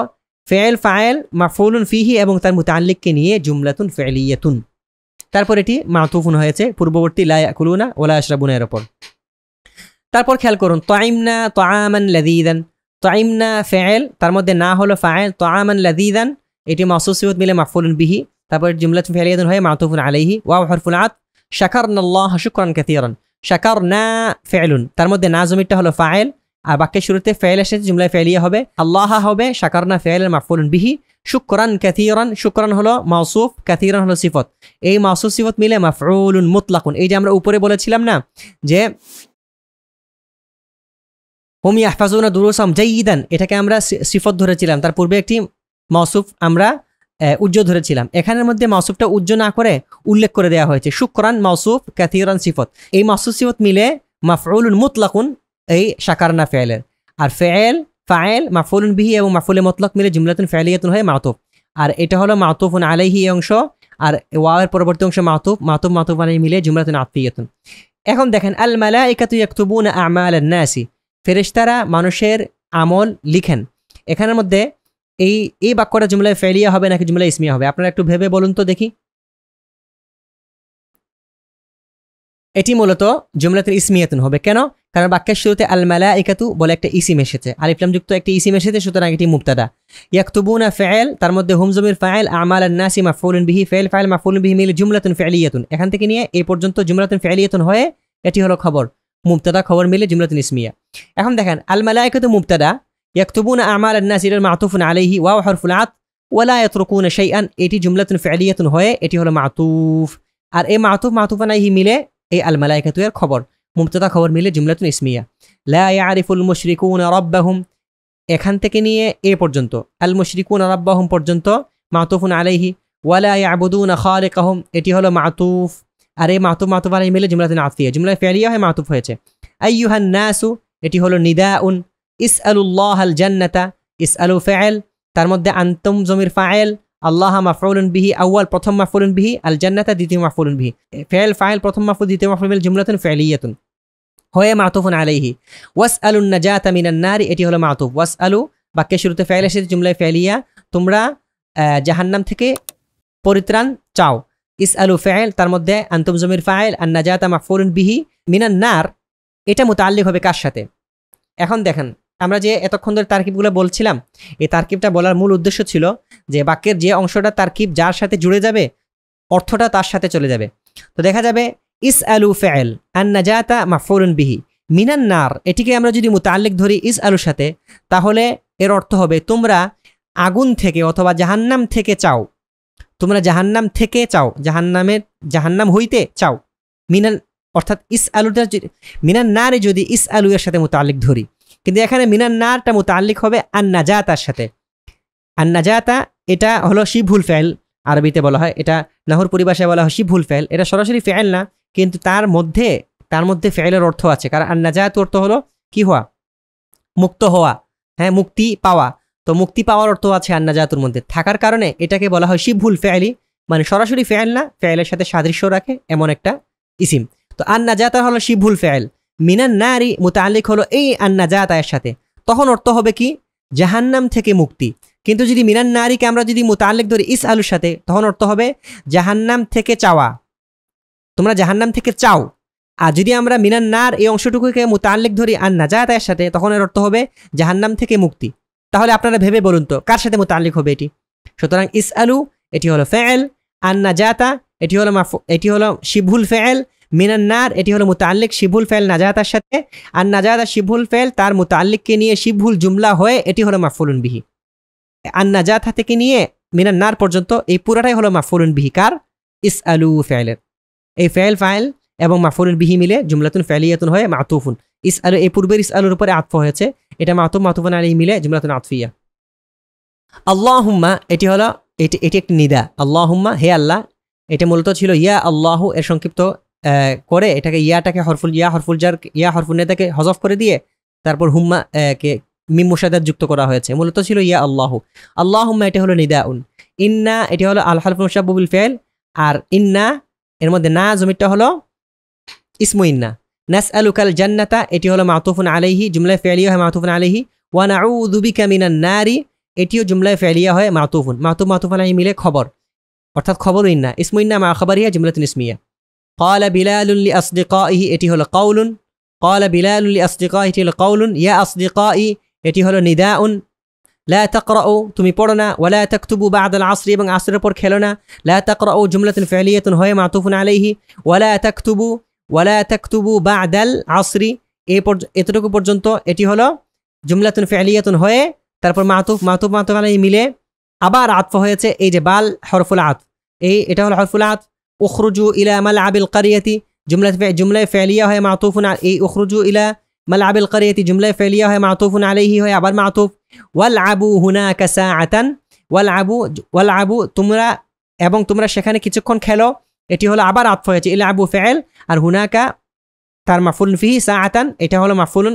ফাইল ফাইল মাফউলুন ফিহি এবং তার মুতাআল্লিককে নিয়ে জুমলাতুন ফাইলিয়াতুন। তারপর এটি মাতুফুন হয়েছে পূর্ববর্তী লা ইয়াকুলুনা ওয়া লা ইয়াশরাবুনা এর উপর। তারপর খেয়াল করুন তাইমনা তাআমান লাযীযান, তাইমনা ফাইল, তার মধ্যে না হলো ফাইল, তাআমান লাযীযান এটি মাসুস সিফাত মিলে মাফউলুন বিহি, তারপর জুমলাতুন ফাইলিয়াতুন হয় মাতুফুন আলাইহি। ওয়াও হরফুল আতফ, শাকারনাল্লাহ শুকরান কাসীরান, শাকারনা ফাইলুন, তার মধ্যে না জমিরটা হলো ফাইল, আর বাক্যের শুরুতে ফাইল এসেছে জুমলায় ফাইলিয়া হবে, আল্লাহ হবে, শাকারনা ফাইল মাফউলুন বিহি, শুকরান কাসীরান, শুকরান হলো মাওসুফ, কাসীরান হলো সিফত, এই মাওসুফ সিফত মিলে মাফউলুন মুতলাকুন। এই যে আমরা উপরে বলেছিলাম না যে হুম ইয়াহফাজুনা দুরুসাহুম জাইয়িদান, এটাকে আমরা সিফত ধরেছিলাম, তার পূর্বে একটি মাওসুফ আমরা উজ্জ ধরেছিলাম। এখানের মধ্যে মাওসুফটা উজ্জ না করে উল্লেখ করে দেওয়া হয়েছে, শুকরান মাওসুফ কাসীরান সিফত, এই মাওসুফ সিফত মিলে মাফউলুন মুতলাকুন এই শাকারনা ফাইলের। আর ফাইল ফাইল, মাফউলুন বিহি এবং মাফউলে মুতলাক মিলে জুমলাতুন ফি'লিয়াতুন হয়ে মাতুফ। আর এটা হলো মাতুফুন আলাইহি অংশ, আর ওয়াও এর পরবর্তী অংশ মাতুফ, মাতুফ মাতুফ আলাইহি মিলে জুমলাতুন আতফিয়াতুন। এখন দেখেন আল মালাইকাতু ইয়াকতুবুনা আমালান নাসি, ফেরেশতারা মানুষের আমল লিখেন। এখানের মধ্যে এই বাক্যটা জুমলায় ফেলিয়া হবে নাকি জুমলায় ইসমিয়া হবে? আপনারা একটু ভেবে বলুন তো দেখি। এটি মূলত জুমলাতুল ইসমিয়াতুন হবে। কেন? কারণ বাক্যের শুরুতে আল মালাইকাতু বলে একটা ইসিম এসেছে, আলিফ লাম যুক্ত একটা ইসিম এসেছে, সুতরাং এটি মুবতাদা। ইয়াকতুবুনা ফাইল, তার মধ্যে হুম জমির ফাইল, আমালান নাসি মাফউলুন বিহি, ফাইল ফাইল মাফউলুন বিহি মিলে জুমলাতুন ফি'লিয়াতুন। এখান থেকে নিয়ে এই পর্যন্ত জুমলাতুন ফি'লিয়াতুন হয়ে এটি হলো খবর, মুবতাদা খবর মিলে জুমলাতুন ইসমিয়া। এখন দেখেন আল মালাইকাতু মুবতাদা, ইয়াকতুবুনা আমালান নাসি এর মাতুফুন আলাইহি, ওয়াও হরফুল আতফ, ওয়ালা ইয়াতরুকুনা শাইআন এটি জুমলাতুন ফি'লিয়াতুন হয়ে এটি হলো মাতুফ। আর এই মাতুফ মাতুফ আলাইহি মিলে এই আল মালাইকাতু এর খবর, মুবতাদা খবর মিলে জুমলাতুন ইসমিয়া। লা ইয়ারিফুল মুশরিকুনা রাব্বাহুম, এখান থেকে নিয়ে এ পর্যন্ত আল মুশরিকুনা রাব্বাহুম পর্যন্ত মাতুফুন আলাইহি, ওয়ালা ইয়াবুদুনা খালিকাহুম এটি হলো মাতুফ। আর এই মাতুফ মাতুফ আলাইহি মিলে জুমলাতুন আতফিয়া, জুমলা ফি'লিয়া হয়ে মাতুফ হয়েছে। আইয়ুহান নাসু এটি হলো নিদাউন, ইসআলুল্লাহাল জান্নাতা, ইসআলু ফাইল, তার মধ্যে আনতুম জমির ফাইল, আল্লাহ মাফউলুন বিহি আউয়াল প্রথম মাফউলুন বিহি, আল জান্নাতা দ্বিতীয় মাফউলুন বিহি, ফাইল ফাইল প্রথম মাফউল দ্বিতীয় মাফউল মিলে জুমলাতুন ফি'লিয়াতুন হয়ে মাতুফুন আলাইহি। ওয়াসআলুন নাজাতা মিনান নারি এটি হলো মাতুফ, ওয়াসআলু বাক্যের শুরুতে ফাইল এসেছে জুমলায় ফি'লিয়া, তোমরা জাহান্নাম থেকে পরিত্রাণ চাও। ইসআলু ফাইল, তার মধ্যে আনতুম জমির ফাইল, আন নাজাতা মাফউলুন বিহি, মিনান নার এটা মুতাআল্লিক হবে কার সাথে? এখন দেখেন আমরা যে এতক্ষণ ধরে তারকিবগুলো বলছিলাম, এই তারকিবটা বলার মূল উদ্দেশ্য ছিল যে বাক্যের যে অংশটা তারকিব যার সাথে জুড়ে যাবে অর্থটা তার সাথে চলে যাবে। তো দেখা যাবে ইসআলু ফাইল, আন নাজাতা মাফউলুন বিহি, মিনান নার এটিকে আমরা যদি মুতাআল্লিক ধরি ইসআলুর সাথে, তাহলে এর অর্থ হবে তোমরা আগুন থেকে অথবা জাহান্নাম থেকে চাও, তোমরা জাহান্নাম থেকে চাও, জাহান্নাম হইতে চাও। মিনান অর্থাৎ ইসআলুটা মিনান নারে যদি ইসআলু এর সাথে মুতাআল্লিক ধরি, কিন্তু এখানে মিনান নারটা মুতাআল্লিক হবে আন নাজাতার সাথে। আন নাজাতা এটা হলো শিবহুল ফাইল, আরবিতে বলা হয়, এটা নাহর পরিভাষায় বলা হয় শিবহুল ফাইল। এটা সরাসরি ফাইল না, কিন্তু তার মধ্যে ফাইলের অর্থ আছে। কারণ আন নাজাত অর্থ হলো কি হওয়া, মুক্ত হওয়া, হ্যাঁ মুক্তি পাওয়া। তো মুক্তি পাওয়ার অর্থ আছে আন নাজাতুর মধ্যে থাকার কারণে এটাকে বলা হয় শিবহুল ফাইলি, মানে সরাসরি ফাইল না, ফাইলের সাথে সাদৃশ্য রাখে এমন একটা ইসিম। তো আন নাজাতা হলো শিবহুল ফাইল, মিনান নারি মুতাআল্লিক হলো এই আন নাজাত এর সাথে, তখন অর্থ হবে কি জাহান্নাম থেকে মুক্তি। কিন্তু যদি মিনান নারিকে আমরা যদি মুতাআল্লিক ধরি ইসআলুর সাথে, তখন অর্থ হবে জাহান্নাম থেকে চাওয়া, তোমরা জাহান্নাম থেকে চাও। আর যদি আমরা মিনান নার এই অংশটুকুকে মুতাআল্লিক ধরি আন নাজাত এর সাথে, তখন এর অর্থ হবে জাহান্নাম থেকে মুক্তি। তাহলে আপনারা ভেবে বলুন তো কার সাথে মুতাআল্লিক হবে এটি? সুতরাং ইসআলু এটি হলো ফাইল, আন নাজাতা এটি হলো শিবহুল ফাইল, মিনান নার এটি হলো মুতাআল্লিক শিবহুল ফাইল নাজাতার সাথে, আন নাজাতা শিবহুল ফাইল তার মুতাআল্লিককে নিয়ে শিবহুল জুমলা হয়ে এটি হলো মাফউলুন বিহি। আন নাজাতা থেকে নিয়ে মিনান নার পর্যন্ত এই পুরাটাই হলো মাফউলুন বিহি কার? ইসআলু ফাইলের। এই ফাইল এবং মাফউলুন বিহি মিলে জুমলাতুন ফি'লিয়াতুন হয়ে মাতুফুন। ইসআলু এই পূর্বের ইসআলুর উপরে আতফ হয়েছে, এটা মাতুফুন আলাইহি মিলে জুমলাতুন আতফিয়া। আল্লাহুম্মা এটি হলো এটি একটি নিদা, আল্লাহুম্মা হে আল্লাহ, এটা মূলত ছিল ইয়া আল্লাহু এর সংক্ষিপ্ত করে এটাকে ইয়াটাকে হরফুল জার ইয়া হরফুল নেদাকে হযফ করে দিয়ে তারপর হুম্মা কে মিম মুশাদ্দাদ যুক্ত করা হয়েছে, মূলত ছিল ইয়া আল্লাহু। আল্লাহুম্মা এটা হলো নিদাউন। ইন্না এটি হলো আল হারফুল মুশাব্বাহ বিল ফাইল, আর ইন্না এর মধ্যে না জমিরটা হলো ইসমু ইন্না। নাসআলুকাল জান্নাতা এটি হলো মাতুফুন আলাইহি, জুমলা ফি'লিয়া হয় মাতুফুন আলাইহি। ওয়া নাউযু বিকা মিনান নারি এটিও জুমলা ফি'লিয়া হয় মাতুফুন, মাতুফ আলাইহি মিলে খবর, অর্থাৎ খবর ইন্না, ইসমু ইন্না মা খাবারিয়া জুমলাতুন ইসমিয়া। قال بلال لأصدقائه এটি হলো قول, قال بلال لأصدقائه এটি হলো قول। يا أصدقائي এটি হলো নিদাউন। لا تقرأوا তুমি পড়ো না, ولا تكتبوا بعد العصر এবং আসরের পর খেলো না। لا تقرأوا جملة فعلية হয়ে معطوف عليه। ولا تكتبوا بعد العصر এতটুকু পর্যন্ত এটি হলো জুমলাতুন ফি'লিয়াতুন হয়ে তারপর মাতুফ আলাইহি মিলে আবার আতফ হয়েছে এই যে বাল হরফুল আতফ, এটা হলো হরফুল আতফ। উখরুজু ইলা মালআবিল কারিয়াতি জুমলা ফি'লিয়া হয় মাতুফুন এই উখরুজু ইলা মালআবিল কারিয়াতি জুমলা ফি'লিয়া হয় মাতুফুন আলাইহি হয় আবার মাতুফ। ওয়ালআবু হুনাকা সাআতান ওয়ালআবু তোমরা সেখানে কিছুক্ষণ খেলো, এটি হলো আবার আতফ হয়েছে ইলআবু ফাইল আর হুনাকা তার মাফউলুন ফিহি সাআতান এটা হলো মাফউলুন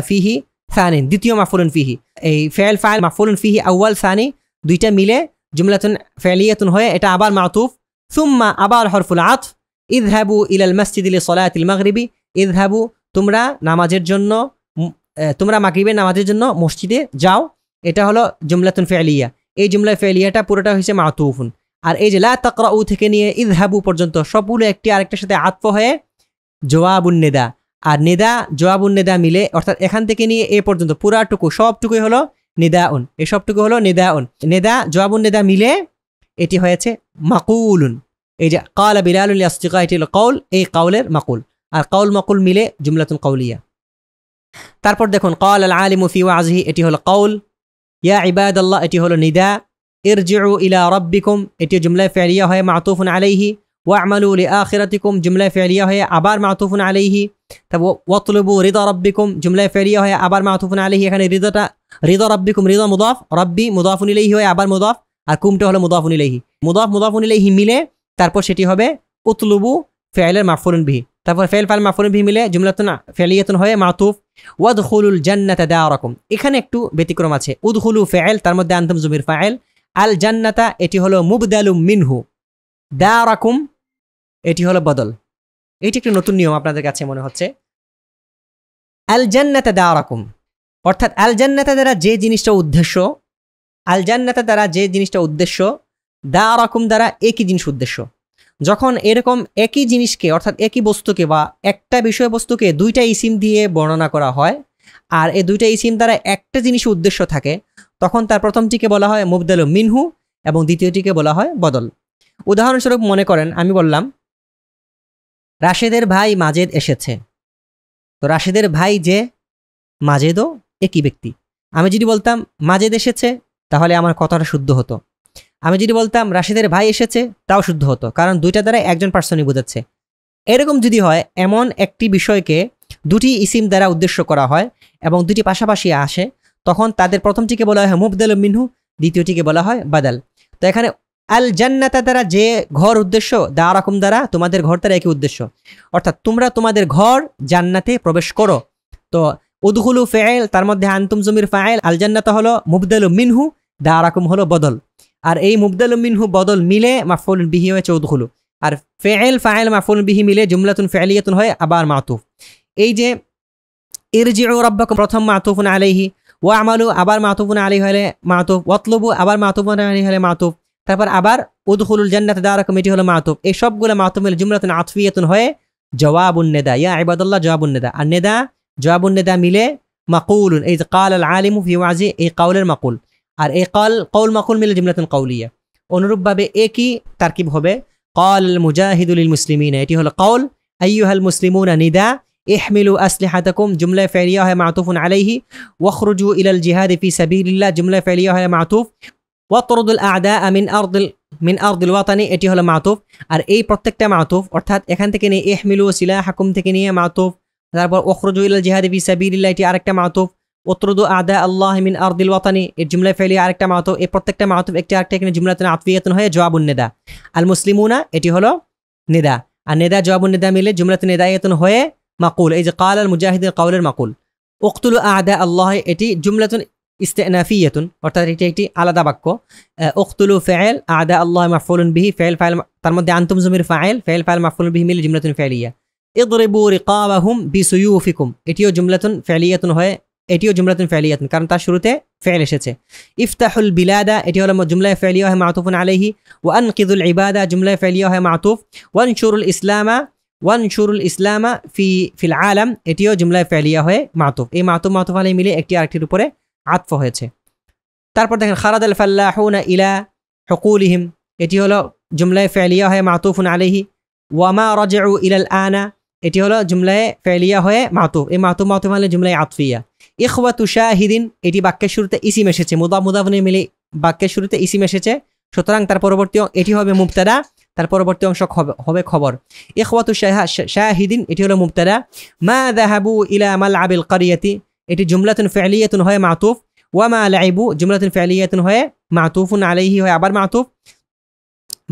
ফিহি সানিন, দ্বিতীয় মাফউলুন ফিহি। এই ফেল ফাইল মাফউলুন ফিহি আউয়াল সানি দুইটা মিলে জুমলাতুন ফেলিয়াতুন হয়ে এটা আবার মাতুফ। সুম্মা আবার হরফুল আতফ, ইযহাবু ইলাল মাসজিদি লিসলাতিল মাগরিবি, ইযহাবু তোমরা নামাজের জন্য, তোমরা মাগরিবের নামাজের জন্য মসজিদে যাও, এটা হলো জুমলাতুন ফেলিয়া। এই জুমলা ফেলিয়াটা পুরোটা হয়েছে মাতুফুন। আর এই যে লা তাকরাউ থেকে নিয়ে ইযহাবু পর্যন্ত সবগুলো একটি আরেকটার সাথে আতফ হয়ে জওয়াবুন নিদা। আর নিদা জওয়াবুন নিদা মিলে, অর্থাৎ এখান থেকে নিয়ে এ পর্যন্ত পুরাটুকু সবটুকুই হলো নিদাউন, এই সবটুকু হলো নিদাউন। নিদা জওয়াবুন নিদা মিলে এটি হয়েছে মাকুলুন। এই যে ক্বালা বিলালুল লিআসদিকা, এটি হলো কওল, এই কওলের মাকুল। আর কওল মাকুল মিলে জুমলাতুন কওলিয়া। তারপর দেখুন ক্বালা আল আলিমু ফি ওয়াজিহি, এটি হলো কওল। ইয়া ইবাদাল্লাহ, এটি হলো নিদা। ইরজিউ ইলা রাব্বিকুম, এটি জুমলা ফি'লিয়া হয়ে মাতুফুন আলাইহি। ওয়া'মালু লিআখিরাতিকুম, জুমলা ফি'লিয়া হয়ে আবার মাতুফুন আলাইহি। তারপর ওয়াতলুবু রিদা রাব্বিকুম, জুমলা ফি'লিয়া হয়ে আবার মাতুফুন আলাইহি। এখানে রিদা রাব্বিকুম, রিদা মুদাফ, রাব্বি মুদাফুন ইলাইহি হয়ে আবার মুদাফ, আর কুমটা হলো মুদাফুন ইলাইহি। মুদাফুন ইলাইহি মিলে তারপর সেটি হবে উতলুবু ফি'লের মাফউলুন বিহি। তারপর ফেল ফাইল মাফউলুন বিহি মিলে জুমলাতুন ফি'লিয়াতুন হয়ে মাতুফ। ওয়াদখুলুল জান্নাতা দারাকুম, এখানে একটু ব্যতিক্রম আছে। উদখুলু ফি'ল, তার মধ্যে আনতুম জমির ফাইল। আল জান্নাতা এটি হলো মুবদালুম মিনহু। দারাকুম এটি হলো বদল। এটি একটি নতুন নিয়ম আপনাদের কাছে মনে হচ্ছে। আল জান্নাতা দারাকুম, অর্থাৎ আল জান্নাতা দ্বারা যে জিনিসটা উদ্দেশ্য, আল জান্নাতা দ্বারা যে জিনিসটা উদ্দেশ্য, দারাকুম দ্বারা একই জিনিস উদ্দেশ্য। যখন এরকম একই জিনিসকে, অর্থাৎ একই বস্তুকে বা একটা বিষয়বস্তুকে দুইটা ইসিম দিয়ে বর্ণনা করা হয়, আর এই দুইটা ইসিম দ্বারা একটা জিনিস উদ্দেশ্য থাকে, তখন তার প্রথমটিকে বলা হয় মুবদালুম মিনহু এবং দ্বিতীয়টিকে বলা হয় বদল। উদাহরণস্বরূপ মনে করেন আমি বললাম রাশেদের ভাই মাজেদ এসেছে। তো রাশেদের ভাই যে মাজেদও একই ব্যক্তি। আমি যদি বলতাম মাজেদ এসেছে তাহলে আমার কথাটা শুদ্ধ হতো। আমি যদি বলতাম রাশেদের ভাই এসেছে তাও শুদ্ধ হতো, কারণ দুইটা দ্বারা একজন পার্সনই বোঝাচ্ছে। এরকম যদি হয়, এমন একটি বিষয়কে দুটি ইসিম দ্বারা উদ্দেশ্য করা হয় এবং দুটি পাশাপাশি আসে, তখন তাদের প্রথমটিকে বলা হয় মুবদালুম মিনহু, দ্বিতীয়টিকে বলা হয় বাদাল। তো এখানে আল জান্নাতা দ্বারা যে ঘর উদ্দেশ্য, দারাকুম দ্বারা তোমাদের ঘর দ্বারা একই উদ্দেশ্য, অর্থাৎ তোমরা তোমাদের ঘর জান্নাতে প্রবেশ করো। তো উদখুলু ফি'ল, তার মধ্যে আনতুম জমির ফাইল, আল জান্নাতা হলো মুবদালুম মিনহু, দারাকুম হলো বদল। আর এই মুবদালুম মিনহু বদল মিলে মাফউলুন বিহি হয়েছে উদখুলু, আর ফি'ল ফাইল মাফউলুন বিহি মিলে জুমলাতুন ফি'লিয়াতুন হয় আবার মাতুফ। এই যে ইরজিউ রাব্বাকুম প্রথম মাতুফুন আলাইহি, ওয়া'মালু আবার মাতুফুন আলাইহি হলে মাতুফ, ওয়াতলুবু আবার মাতুফুন আলাইহি হলে মাতুফ, তারপর আবার উদখুলুল জান্নাতা দারাকুম এটি হলো মাতুফ। এই সবগুলো মাতুফ মিলে জুমলাতুন আতফিয়াতুন হয়ে জওয়াবুন নিদা, ইয়া ইবাদাল্লাহ জওয়াবুন নিদা। আর নিদা জওয়াবুন নিদা মিলে মাকুলুন, এই যে ক্বালা আল আলিমু ফি ওয়াজি, এই কওলের মাকুল। আর এই কওল মাকুল মিলে জুমলাতুন কওলিয়া। অনুরূপভাবে একই তারকিব হবে ক্বাল আল মুজাহিদু লিল মুসলিমিন, এটি হলো কওল। আইয়ুহাল মুসলিমুনা নিদা। ইহমিলু আসলিহাতাকুম জুমলা ফি'লিয়া হয় মাতুফুন আলাইহি। ওয়াখরুজু ইলাল জিহাদি ফি সাবিলিল্লাহ জুমলা ফি'লিয়া হয় মাতুফ। ওয়াতরুদুল আ'দা মিন আরদিল ওয়াতানি, এটি হলো মাতুফ। আর এই প্রত্যেকটা মাতুফ, অর্থাৎ এখান থেকে নিয়ে ইহমিলু সিলাহাকুম থেকে নিয়ে মাতুফ, তারপর ওয়াখরুজু ইলাল জিহাদি ফি সাবিলিল্লাহ এটি আরেকটা মাতুফ। ওয়াতরুদু আ'দা আল্লাহ মিন আরদিল ওয়াতানি এর জুমলা ফি'লিয়া আরেকটা মাতুফ। এই প্রত্যেকটা মাতুফ একটি আরেকটা এখানে জুমলাতুন আতফিয়াতুন হয়ে জওয়াবুন নিদা। আল মুসলিমুনা এটি হলো নিদা, আর নিদা জওয়াবুন নিদা মিলে জুমলাতুন নিদায়াতুন হয়ে মাকুল। এই যে ক্বাল আল মুজাহিদের কওলের মাকুল। উকতুলু আ'দা আল্লাহ এটি জুমলাতুন ইস্তিনাফিয়াতুন, অর্থাৎ এটি একটি আলাদা বাক্য। উকতুলু ফি'ল, আ'দা আল্লাহ মাফউলুন বিহি, ফি'ল ফাইল, তার মধ্যে আনতুম জমির ফাইল, ফি'ল ফাইল মাফউলুন বিহি মিলে জুমলাতুন ফি'লিয়া। ইদরিবু রিকাবাহুম বিসুয়ুফিকুম এটিও জুমলাতুন ফি'লিয়াতুন হয়ে, এটিও জুমলাতুন ফি'লিয়াতুন কারণ তার শুরুতে ফি'ল এসেছে। ইফতাহুল বিলাদা এটি হলো জুমলা ফি'লিয়া হয় মাতুফুন আলাইহি। ওয়া আনকিযুল ইবাদা জুমলা ফি'লিয়া হয় মাতুফ। ওয়ানশুরুল ইসলামা ফিল আলাম এটিও জুমলা ফি'লিয়া হয়ে মাতুফ। এই মাতুফ আলাইহি মিলে একটি আরেকটির উপরে আতফ হয়েছে। তারপর দেখেন খারাদাল ফাল্লাহুনা ইলা হুকুলিহিম এটি হলো জুমলা ফি'লিয়া হয় মাতুফুন আলাইহি। ওয়ামা রাজিউ ইলাল আনা এটি হলো জুমলা ফি'লিয়া হয়ে মাতুফ। এই মাতুফ মানে জুমলা আতফিয়া। ইখওয়াতু শাহিদিন এটি বাক্যের শুরুতে ইসিম এসেছে, মুদাফ মুদাফুন মিলে বাক্যের শুরুতে ইসিম এসেছে, সুতরাং তার পরবর্তী এটি হবে মুবতাদা, তার পরবর্তী অংশ হবে খবর। ইখওয়াতু শাহিদিন এটি হলো মুবতাদা। মা যাহাবু ইলা মালআবিল ক্বরিয়াতি এটি জুমলাতুন ফি'লিয়াতুন হয়ে মাতুফ। ওয়া মা লাইবু জুমলাতুন ফি'লিয়াতুন হয়ে মাতুফুন আলাইহি হয়ে আবার মাতুফ।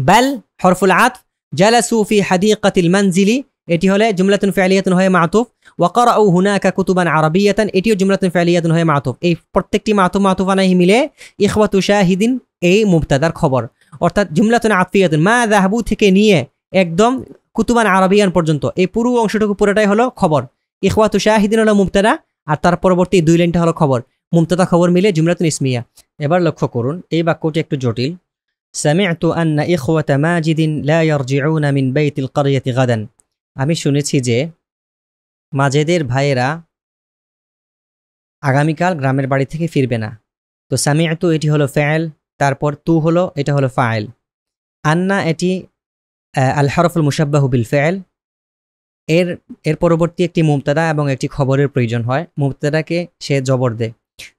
বাল হরফুল আতফ। জালাসু ফি হাদিকাতিল মানজিলি এটি হলে জুমলাতুন ফি'লিয়াতুন হয়ে মাতুফ। ওয়া ক্বরাউ হুনাকা কুতুবান আরাবিয়াতান, এটিও জুমলাতুন ফি'লিয়াতুন হয়ে মাতুফ। এই প্রত্যেকটি মাতুফ মাতুফ আলাইহি মিলে ইখওয়াতু শাহিদিন এই মুবতাদার খবর। অর্থাৎ জুমলাতুন আতফিয়াতুন মা যাহাবু থেকে নিয়ে একদম কুতুবান আরাবিয়ান পর্যন্ত এই পুরো অংশটুকু পুরোটাই হলো খবর। ইখওয়াতু শাহিদিন হলো মুবতাদা আর তার পরবর্তী দুই লাইনটা হলো খবর। মুবতাদা খবর মিলে জুমলাতুন ইসমিয়া। এবার লক্ষ্য করুন এই বাক্যটি একটু জটিল। সামি'তু আন্না ইখওয়াতা মাজিদিন লা ইয়ারজিউনা মিন বাইতিল ক্বরিয়াতি গাদান, আমি শুনেছি যে মাজেদের ভাইয়েরা আগামীকাল গ্রামের বাড়ি থেকে ফিরবে না। তো সামি'তু এটি হলো ফাইল, তারপর তু হলো এটা হলো ফাইল। আন্না এটি আল হরফুল মুশাব্বাহু বিল ফাইল, এর পরবর্তী একটি মুবতাদা এবং একটি খবরের প্রয়োজন হয়। মুবতাদাকে সে জবর দেয়,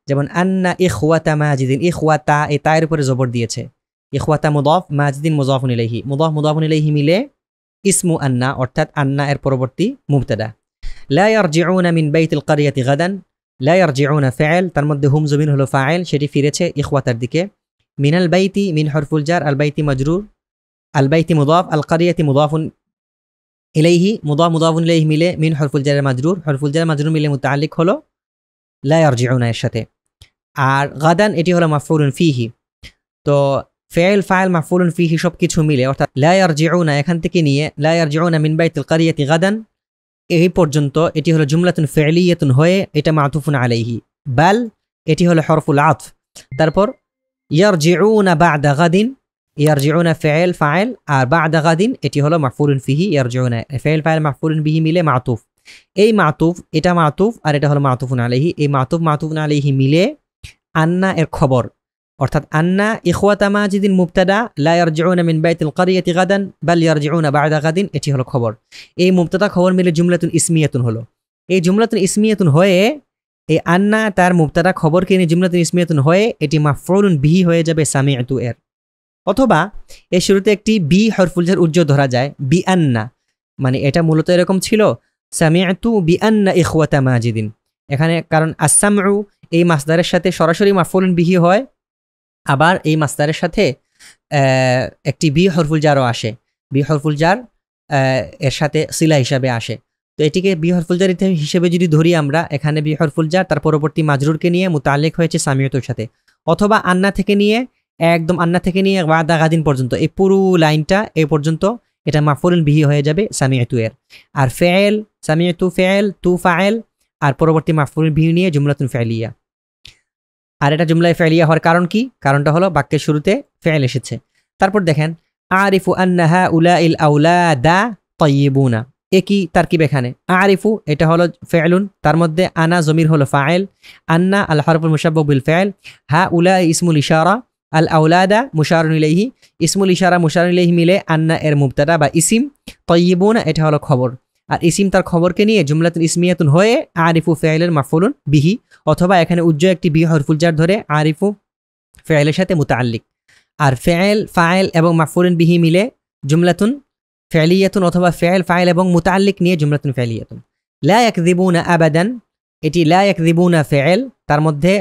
যেমন আন্না ইখওয়াতা মাজিদিন, ইখওয়াতা এই তায়ের উপরে জবর দিয়েছে। ইখওয়াতা মুদাফ, মাজিদিন মুদাফুন ইলাইহি, মুদাফ মুদাফুন ইলাইহি মিলে ইসমু আন্না, অর্থাৎ আন্না এর পরবর্তী মুবতাদা। লা ইয়ারজিউনা মিন বাইতিল ক্বরিয়াতি গাদান, লা ইয়ারজিউনা ফাইল, তার মধ্যে হুম জমির হলো ফাইল, সেটি ফিরেছে ইখওয়াতার দিকে। মিনাল বাইতি, মিন হরফুল জার, আল বাইতি মাজরুর, আল বাইতি মুদাফ, আল ক্বরিয়াতি মুদাফুন ইলাইহি, মুদাফ মুদাফুন ইলাইহি মিলে মিন হরফুল জার মাজরুর, হরফুল জার মাজরুর মিলে মুতাআল্লিক হলো লা ইয়ারজিউনা এর সাথে। আর গাদান এটি হলো মাফউলুন ফিহি। তো ফাইল ফাইল মাফউলুন ফিহি সবকিছু মিলে, অর্থাৎ লা ইয়ারজিউনা এখান থেকে নিয়ে লা ইয়ারজিউনা মিন বাইতিল ক্বরিয়াতি গাদান এই পর্যন্ত এটি হলো জুমলাতুন ফি'লিয়াতুন হয়ে এটা মাতুফুন আলাইহি। বাল এটি হলো হরফুল আতফ। তারপর ইয়ারজিউনা বা'দা গাদিন, ইয়ারজিউনা ফাইল ফাইল আর বা'দা গাদিন এটি হলো মাফউলুন ফিহি। ইয়ারজিউনা ফাইল ফাইল মাফউলুন বিহি মিলে মাতুফ। এই মাতুফ এটা মাতুফ আর এটা হলো মাতুফুন আলাইহি। এই মাতুফ মাতুফুন আলাইহি মিলে আন্না এর খবর, অর্থাৎ আন্না ইখওয়াতা মাজিদিন মুবতাদা, লা ইয়ারজিউনা মিন বাইতিল ক্বরিয়াতি গাদান বাল ইয়ারজিউনা বা'দা গাদিন এটি হলো খবর। এই মুবতাদা খবর মিলে জুমলাতুন ইসমিয়াতুন হলো। এই জুমলাতুন ইসমিয়াতুন হয়ে এই আন্না তার মুবতাদা খবরকে নিয়ে জুমলাতুন ইসমিয়াতুন হয়ে এটি মাফউলুন বিহি হয়ে যাবে সামি'তু এর। অথবা এর শুরুতে একটি বি হরফুল জার উজ্জ ধরা যায়, বি আন্না, মানে এটা মূলত এরকম ছিল সামি'তু বি আন্না ইখওয়াতা মাজিদিন। এখানে কারণ আস-সামউ এই মাসদারের সাথে সরাসরি মাফউলুন বিহি হয়, আবার এই মাসদারের সাথে একটি বি হরফুল জারও আসে। বি হরফুল জার এর সাথে সিলা হিসাবে আসে। তো এটিকে বি হরফুল জার হিসেবে যদি ধরি আমরা, এখানে বি হরফুল জার তার পরবর্তী মাজরুরকে নিয়ে মুতাআল্লিক হয়েছে সামিয়তুর সাথে, অথবা আন্না থেকে নিয়ে একদম আন্না থেকে নিয়ে বা'দা গাদিন পর্যন্ত এই পুরো লাইনটা এই পর্যন্ত এটা মাফউলুন বিহি হয়ে যাবে সামিয়তু এর। আর ফাইল সামিয়তু ফাইল তু ফাইল আর পরবর্তী মাফউলুন বিহি নিয়ে জুমলাতুন ফাইলিয়া। আর এটা জুমলায় ফাইলিয়া হওয়ার কারণ কি? কারণটা হলো বাক্যের শুরুতে ফাইল এসেছে। তারপর দেখেন আরিফু আন্না হাউলাইল আওলাদা তাইয়িবুনা, একই তারকিব এখানে। আরিফু এটা হলো ফাইলুন, তার মধ্যে আনা জমির হলো ফাইল, আন্না আল হরফুল মুশাব্বাহু বিল ফাইল, হাউলা ইসমুল ইশারা, আল আওলাদা মুশারুন ইলাইহি, ইসমুল ইশারা মুশারুন ইলাইহি মিলে আন্না এর মুবতাদা বা ইসিম, তাইয়িবুনা এটা হলো খবর। আর ইসিম তার খবরকে নিয়ে জুমলাতুন ইসমিয়াতুন হয়ে আরিফু ফাইলের মাফউলুন বিহি, অথবা এখানে উজ্জ একটি বি হরফুল জার ধরে আরিফু ফাইলের সাথে মুতাআল্লিক। আর ফাইল ফাইল এবং মাফউলুন বিহি মিলে জুমলাতুন ফাইলিয়াতুন, অথবা ফাইল ফাইল এবং মুতাআল্লিক নিয়ে জুমলাতুন ফাইলিয়াতুন। লা ইয়াকযিবুনা আবাদান এটি লা ইয়াকযিবুনা ফাইল, তার মধ্যে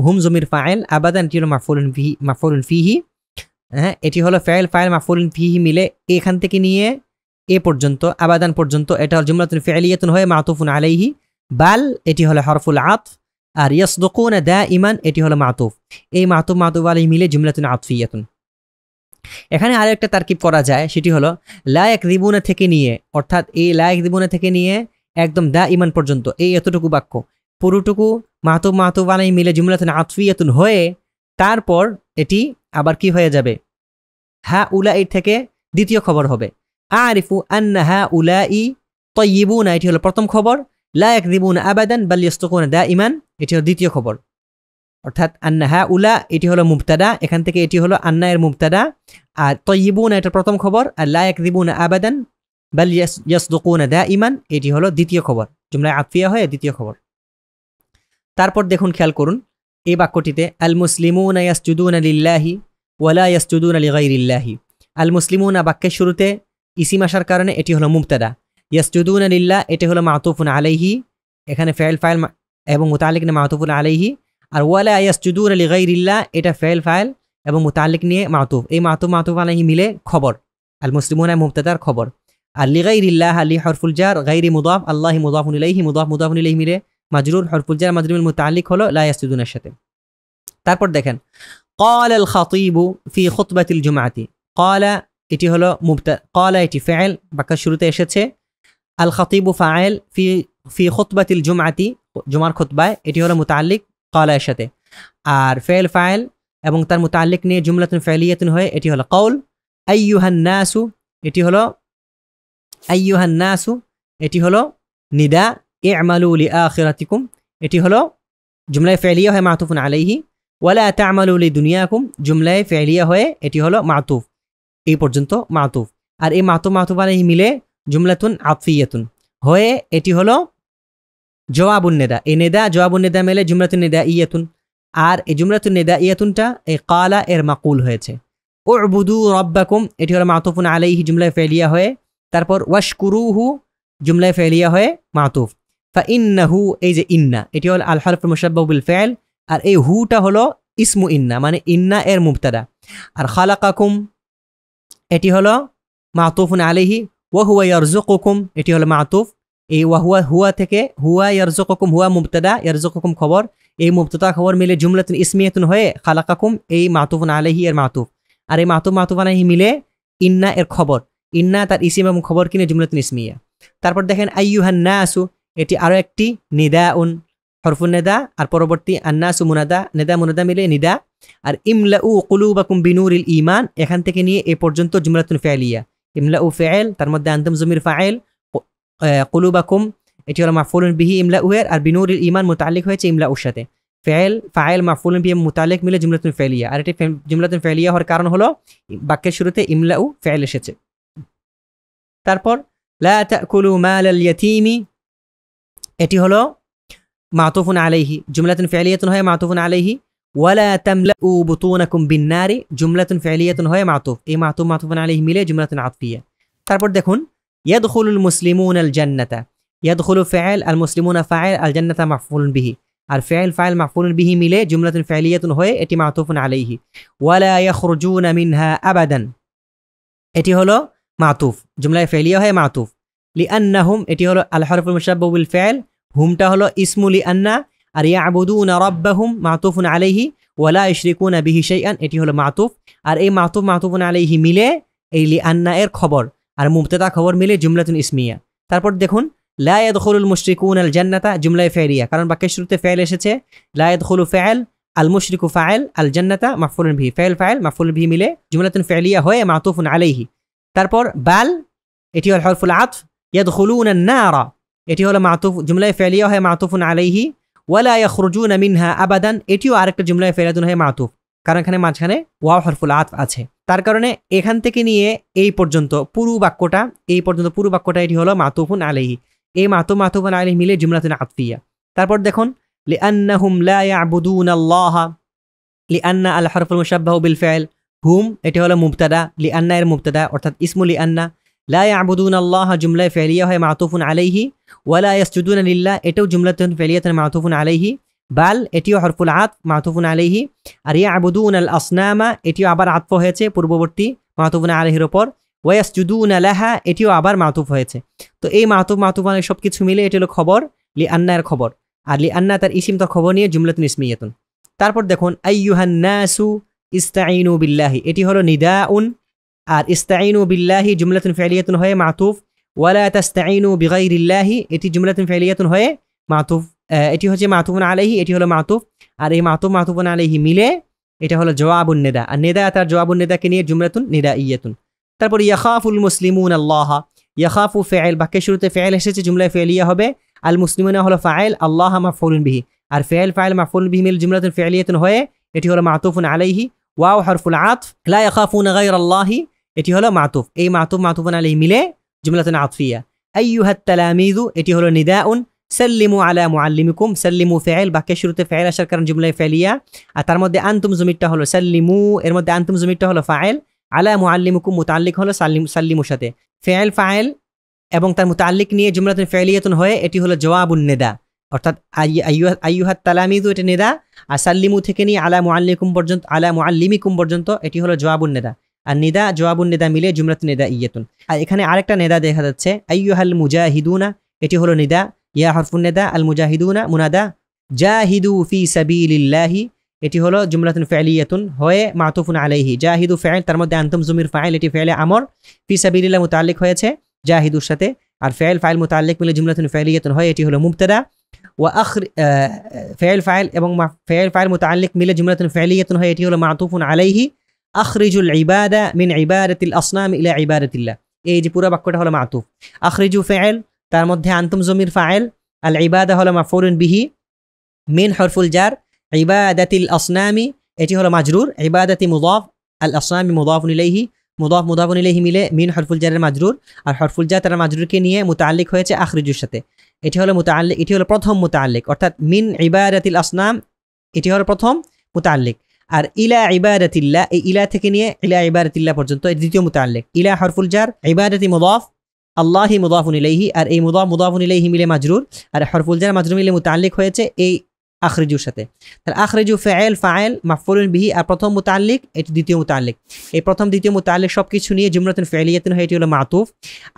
হুম জমির ফাইল, আবাদান এটি হলো মাফউলুন ফিহি। হ্যাঁ, এটি হলো ফাইল ফাইল মাফউলুন ফিহি মিলে এখান থেকে নিয়ে এ পর্যন্ত আবাদান পর্যন্ত এটা হলো জুমলাতুন ফাইলিয়াতুন হয়ে মাতুফুন আলাইহি। বাল এটি হলো হরফুল আতফ। আর ইয়াসদুকুনা দাইমান এটি হলো মাতুফ। এই মাতুফ মাতুফ আলাইহি মিলে জুমলাতুন আতফিয়াতুন। এখানে আরেকটা তারকিব করা যায়, সেটি হলো লা ইয়াকযিবুনা থেকে নিয়ে, অর্থাৎ এই লা ইয়াকযিবুনা থেকে নিয়ে একদম দাইমান পর্যন্ত এই এতটুকু বাক্য পুরোটুকু মাতুফ মাতুফ আলাইহি মিলে জুমলাতুন আতফিয়াতুন হয়ে তারপর এটি আবার কি হয়ে যাবে? হাউলাই থেকে দ্বিতীয় খবর হবে। আরিফু আন্না হাউলাই তাইয়িবুনা এটি হলো প্রথম খবর, লা ইয়াকযিবুনা আবাদান বাল ইয়াসদুকুনা দাইমান এটি হলো দ্বিতীয় খবর। অর্থাৎ আন্না হাউলা এটি হলো মুবতাদা, এখান থেকে এটি হলো আন্না এর মুবতাদা, আর তাইয়িবুনা এটা প্রথম খবর, আর লা ইয়াকযিবুনা আবাদান বাল ইয়াসদুকুনা দাইমান এটি হলো দ্বিতীয় খবর, জুমলা আতফিয়া হয়ে দ্বিতীয় খবর। তারপর দেখুন, খেয়াল করুন এই বাক্যটিতে আল মুসলিমুনা ইয়াসজুদুনা লিল্লাহি ওয়া লা ইয়াসজুদুনা লিগাইরিল্লাহি। আল মুসলিমুনা বাক্যের শুরুতে ইসিম আসার কারণে এটি হলো মুবতাদা, ইয়াসজুদুনা লিল্লাহ এটি হলো মাতুফুন আলাইহি, এখানে ফাইল ফাইল এবং মুতাআল্লিক নিয়ে মাতুফুন আলাইহি। আর ওয়া লা ইয়াসজুদুনা লিগাইরিল্লাহ এটা ফাইল ফাইল এবং মুতাআল্লিক নিয়ে মাতুফ, এই মাতুফ মাতুফ আলাইহি মিলে খবর, আল মুসলিমুনা মুবতাদার খবর। আর লিগাইরিল্লাহ লি হরফুল জার, গাইরি মুদাফ, আল্লাহি মুদাফুন ইলাইহি, মুদাফুন ইলাইহি মিলে মাজরুর, হরফুল জার মাজরুর মুতাআল্লিক হলো লা ইয়াসজুদুনের সাথে। তারপর দেখেন ক্বালা আল খাতিবু ফি খুতবাতিল জুমআতি, ক্বালা এটি হলো মুবতাদা, ক্বালা এটি ফাইল বাক্যের শুরুতে এসেছে, আল খাতিবু ফাইল, ফি খুতবাতিল জুমআতি জুমার খুতবায় এটি হলো মুতাআল্লিক ক্বালা এর সাথে। আর ফাইল এবং তার মুতাআল্লিক নিয়ে জুমলাতুন ফাইলিয়াতুন হয়, এটি হলো কওল। আইয়ুহান নাসু এটি হলো আইয়ুহান নাসু এটি হলো নিদা। ই'মালু লিআখিরাতিকুম এটি হলো জুমলায়ে ফাইলিয়া হয় মাতুফুন আলাইহি। ওয়ালা তা'মালু লিদুনিয়াকুম জুমলায়ে ফাইলিয়া হয়ে এটি হলো মাতুফ। এই পর্যন্ত মাতুফ। আর এই মাতুফ আলাইহি মিলে জুমলাতুন আতফিয়াতুন হয়ে এটি হলো জওয়াবুন নিদা। এই নিদা জওয়াবুন নিদা মিলে জুমলাতুন নিদাইয়াতুন। আর এই জুমলাতুন নিদাইয়াতুনটা এই ক্বালা এর মাকুল হয়েছে। উ'বুদু রাব্বাকুম এটি হলো মাতুফুন আলাইহি জুমলায়ে ফাইলিয়া হয়ে, তারপর ওয়াশকুরুহু জুমলায়ে ফাইলিয়া হয়ে মাতুফ। ফাইন্নাহু এই যে ইন্না এটি হলো আল হরফুল মুশাব্বাহু বিল ফাইল, আর এই হুটা হলো ইসমু ইন্না মানে ইন্না এর মুবতাদা। আর খালাকাকুম এটি হলো মাতুফুন আলাইহি। ওয়া হুয়া ইয়ারযুকুকুম এটি হলো মাতুফ। এই হুয়া থেকে হুয়া ইয়ারযুকুকুম হুয়া মুবতাদা, ইয়ারযুকুকুম খবর। এই মুবতাদা খবর মিলে জুমলাতুন ইসমিয়াতুন হয়ে খালাকাকুম এই মাতুফুন আলাইহি এর মাতুফ। আর এই মাতুফ আলাইহি মিলে ইন্না এর খবর, ইন্না তার ইসিম এবং খবর কিনে জুমলাতুন ইসমিয়া। তারপর দেখেন আইয়ুহান নাসু এটি আরো একটি নিদাউন হরফুন নিদা, আর পরবর্তী আন্নাসু মুনাদা, নিদা মুনাদা মিলে নিদা। আর ইমলাউ কুলুবাকুম বিনুরিল ঈমান এখান থেকে নিয়ে এ পর্যন্ত জুমলাতুন ফাইলিয়া। ইমলাউ ফাইল, তার মধ্যে আনতুম জমির ফাইল, কুলুবাকুম এটি হলো মাফউলুন বিহি ইমলাউ এর, আর বিনুরিল ঈমান মুতাআল্লিক হয়েছে ইমলাউর সাথে। ফাইল মাফউলুন বিহি মুতাআল্লিক মিলে জুমলাতুন ফাইলিয়া। আর এটি জুমলাতুন ফাইলিয়া হওয়ার কারণ হলো বাক্যের শুরুতে ইমলাউ ফাইল এসেছে। তারপর লা তাকুলু মালাল ইয়াতীমি এটি হলো মাতুফুন আলাইহি জুমলাতুন ফাইলিয়াতুন হয় মাতুফুন আলাইহি। ওয়ালা তামলাউ বুতুনাকুম বিন্নারি জুমলাতুন ফাইলিয়াতুন হয় মাতুফ। এই মাতুফুন আলাইহি মিলে জুমলাতুন আতফিয়া। তারপর দেখুন ইয়াদখুলুল মুসলিমুনা আল জান্নাতা, ইয়াদখুলু ফাইল, আল মুসলিমুনা ফাইল, আল জান্নাতা মাফউলুন বিহি। আর ফাইল মাফউলুন বিহি মিলে জুমলাতুন ফাইলিয়াতুন হয়ে এটি মাতুফুন আলাইহি। ওয়ালা ইয়াখরুজুনা মিনহা আবাদান এটি হলো মাতুফ, জুমলায়ে ফাইলিয়া হয় মাতুফ। লিআন্নাহুম এটি হলো আল হরফুল মুশাব্বাহু বিল ফাইল, হুমটা হলো ইসমু লিআন্না। আর ইয়াবুদুনা রাব্বাহুম মাতুফুন আলাইহি ওয়ালা ইশরিকুনা বিহি শাইআন এটি হলো মাতুফ। আর এই মাতুফুন আলাইহি মিলে এই লিআন্না এর খবর, আর মুবতাদা খবর মিলে জুমলাতুন ইসমিয়া। তারপর দেখুন লা ইয়াদখুলুল মুশরিকুনা আল জান্নাতা জুমলায়ে ফাইলিয়া, কারণ বাক্যের শুরুতে ফাইল এসেছে। লা ইয়াদখুলু ফাইল, আল মুশরিকু ফাইল, আল জান্নাতা মাফউলুন বিহি। ফাইল মাফউলুন বিহি মিলে জুমলাতুন ফাইলিয়া হয়ে মাতুফুন আলাইহি। তারপর বাল এটি হলো হরফুল আতফ, ইয়াদখুলুনা আন-নারা এটি হলো মাতুফ, জুমলায়ে ফাইলিয়া হয় মাতুফুন আলাইহি। ওয়ালা ইয়াখরুজুনা মিনহা আবাদান এটিও আরেকটা জুমলায়ে ফাইলিয়াতুন হয় মাতুফ, কারণ এখানে মাঝখানে ওয়াও হরফুল আতফ আছে। তার কারণে এখান থেকে নিয়ে এই পর্যন্ত পুরো বাক্যটা এটি হলো মাতুফুন আলাইহি। এই মাতুফুন আলাইহি মিলে জুমলাতুন আতফিয়া। তারপর দেখুন লিআন্নাহুম লা ইয়াবুদুনাল্লাহা, লিআন্না আল হরফুল মুশাব্বাহু বিল ফাইল, হুম এটি হলো মুবতাদা, লিআন্না এর মুবতাদা অর্থাৎ ইসমু লিআন্না। লা ইয়াবুদুনাল্লাহা জুমলায়ে ফাইলিয়া হয় মাতুফুন আলাইহি। ওয়ালা ইয়াসজুদুনা লিল্লাহ এটাও জুমলাতুন ফাইলিয়াতুন মাতুফুন আলাইহি। বাল এটিও হরফুল আতফ মাতুফুন আলাইহি। আর ইয়াবুদুনাল আসনামা এটিও আবার আতফ হয়েছে পূর্ববর্তী মাতুফুন আলাইহির উপর। ওয়াসজুদুনা লাহা এটিও আবার মাতুফ হয়েছে। তো এই মাতুফ আলাইহি সবকিছু মিলে এটি হলো খবর, লিআন্না এর খবর। আর লিআন্না তার ইসিম তার খবর নিয়ে জুমলাতুন ইসমিয়াতুন। তারপর দেখুন আইয়ুহান নাসু ইস্তাঈনু বিল্লাহি এটি হলো নিদাউন। আর ইস্তাঈনু বিল্লাহি জুমলাতুন ফাইলিয়াতুন হয়ে মাতুফ। ওয়ালা তাস্তাঈনু বিগাইরিল্লাহি এটি জুমলাতুন ফাইলিয়াতুন হয়ে মাতুফ, এটি হচ্ছে মাতুফুন আলাইহি, এটি হলো মাতুফ। আর এই মাতুফুন আলাইহি মিলে এটা হলো জওয়াবুন নিদা। আর নিদা তার জওয়াবুন নিদাকে নিয়ে জুমলাতুন নিদাইয়াতুন। তারপর ইয়াখাফুল মুসলিমুন আল্লাহ, ইয়াখাফু ফাইল বাক্যের শুরুতে ফাইল এসেছে জুমলায়ে ফাইলিয়া হবে। আল মুসলিমুনা হলো ফাইল, আল্লাহ মাফউলুন বিহি। আর ফাইল মাফউলুন বিহি মিলে জুমলাতুন ফাইলিয়াতুন হয়ে এটি হলো মাতুফুন আলাইহি। ওয়াও হরফুল আতফ, লা ইয়াখাফুনা গায়রাল্লাহি এটি হলো মাতুফ। এই মাতুফুন আলাইহি মিলে জুমলাতুন আতফিয়া। আইয়ুহাত তালামিযু এটি হলো নিদাউন। সাল্লিমু আলা মুআল্লিমিকুম সাল্লিমু ফাইল বাক্যের শুরুতে ফাইল আসার কারণ জুমলায়ে ফাইলিয়া। আর তার মধ্যে আনতুম জমিরটা হলো সাল্লিমু, এর মধ্যে আনতুম জমিরটা হলো ফাইল। আলা মুআল্লিমিকুম মুতাআল্লিক হলো সাল্লিমুর সাথে। ফাইল এবং তার মুতাআল্লিক নিয়ে জুমলাতুন ফাইলিয়াতুন হয়ে এটি হলো জওয়াবুন নিদা, অর্থাৎ আইয়ুহাত তালামিযু এটা নিদা। আর সাল্লিমু থেকে নিয়ে আলা মুআল্লিমিকুম পর্যন্ত এটি হলো জওয়াবুন নিদা। আর নিদা জওয়াবুন নিদা মিলে জুমলাতুন নিদাইয়াতুন। আর এখানে আরেকটা নিদা দেখা যাচ্ছে, আইয়ুহাল মুজাহিদুনা, এটি হলো নিদা, ইয়া হরফুন নিদা, আল মুজাহিদুনা মুনাদা, জাহিদু ফি সাবিলিল্লাহি এটি হলো জুমলাতুন ফি'লিয়াতুন হয়ে মাতুফুন আলাইহি, জাহিদু ফাইল, তার মধ্যে আনতুম জমির ফাইল, এটি ফি'লে আমর, ফি সাবিলিল্লাহ মুতাআল্লিক হয়েছে জাহিদুর সাথে, আর ফাইল ফাইল মুতাআল্লিক মিলে জুমলাতুন ফি'লিয়াতুন হয়, এটি হলো মুবতাদা। ওয়া ফাইল ফাইল এবং ফাইল ফাইল মুতাআল্লিক মিলে জুমলাতুন ফি'লিয়াতুন হয়, এটি হলো মাতুফুন আলাইহি। আখরিজুল ইবাদা মিন ইবাদাতিল আসনাম ইলা ইবাদাতিল্লাহ, এই যে পুরো বাক্যটা হলো মাতুফ। আখরিজু ফাইল, তার মধ্যে আনতুম জমির ফাইল, আল ইবাদা হলো মাফউলুন বিহি, মিন হরফুল জার, ইবাদাতিল আসনামি এটি হলো মাজরুর, ইবাদাতি মুদাফ, আল আসনামি মুদাফুন ইলাইহি, মুদাফ মুদাফুন ইলাইহি মিলে মিন হরফুল জারের মাজরুর, আর হরফুল জার তার মাজরুরকে নিয়ে মুতাআল্লিক হয়েছে আখরিজুর সাথে, এটি হলো মুতাআল্লিক, এটি হলো প্রথম মুতাআল্লিক, অর্থাৎ মিন ইবাদাতিল আসনাম এটি হলো প্রথম মুতাআল্লিক। আর ইলা ইবাদাতিল্লাহ, এই ইলা থেকে নিয়ে ইলা ইবাদাতিল্লাহ পর্যন্ত এই দ্বিতীয় মুতাআল্লিক। ইলা হরফুল জার, ইবাদাতি মুদাফ, আল্লাহি মুদাফুন ইলাইহি, আর এই মুদাফ মুদাফুন ইলাইহি মিলে মাজরুর, আর হরফুল জার মাজরুর মিলে মুতাআল্লিক হয়েছে এই আখরিজুর সাথে। তাহলে আখরিজু ফাইল ফাইল মাফউলুন বিহি, আর প্রথম মুতাআল্লিক এটি দ্বিতীয় মুতাআল্লিক, এই প্রথম দ্বিতীয় মুতাআল্লিক সবকিছু নিয়ে জুমলাতুন ফি'লিয়াতুন হয়, এটি হলো মাতুফ,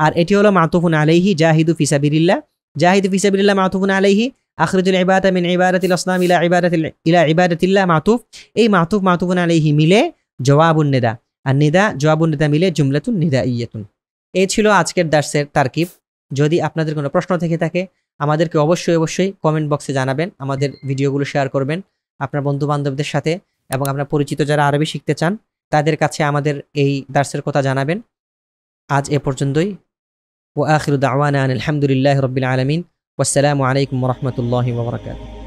আর এটি হলো মাতুফুন আলাইহি, জাহিদু ফি সাবিলিল্লাহ, জাহিদু ফি সাবিলিল্লাহ মাতুফুন আলাইহি, আখরিজুল ইবাদা মিন ইবাদাতিল আসনাম ইলা ইবাদাতিল্লাহ মাতুফ, এই মাতুফ মাতুফুন আলাইহি মিলে জওয়াবুন নিদা, আর নিদা জওয়াবুন নিদা মিলে জুমলাতুন নিদাইয়াতুন। এই ছিল আজকের দার্সের তারকিব। যদি আপনাদের কোনো প্রশ্ন থেকে থাকে আমাদেরকে অবশ্যই কমেন্ট বক্সে জানাবেন, আমাদের ভিডিওগুলো শেয়ার করবেন আপনার বন্ধু বান্ধবদের সাথে, এবং আপনার পরিচিত যারা আরবি শিখতে চান তাদের কাছে আমাদের এই দার্সের কথা জানাবেন। আজ এ পর্যন্তই। ওয়া আখিরু দাওয়ানা আনিল হামদুলিল্লাহি রাব্বিল আলামিন, ওয়াসসালামু আলাইকুম ওয়া রাহমাতুল্লাহি ওয়া বারাকাতুহু।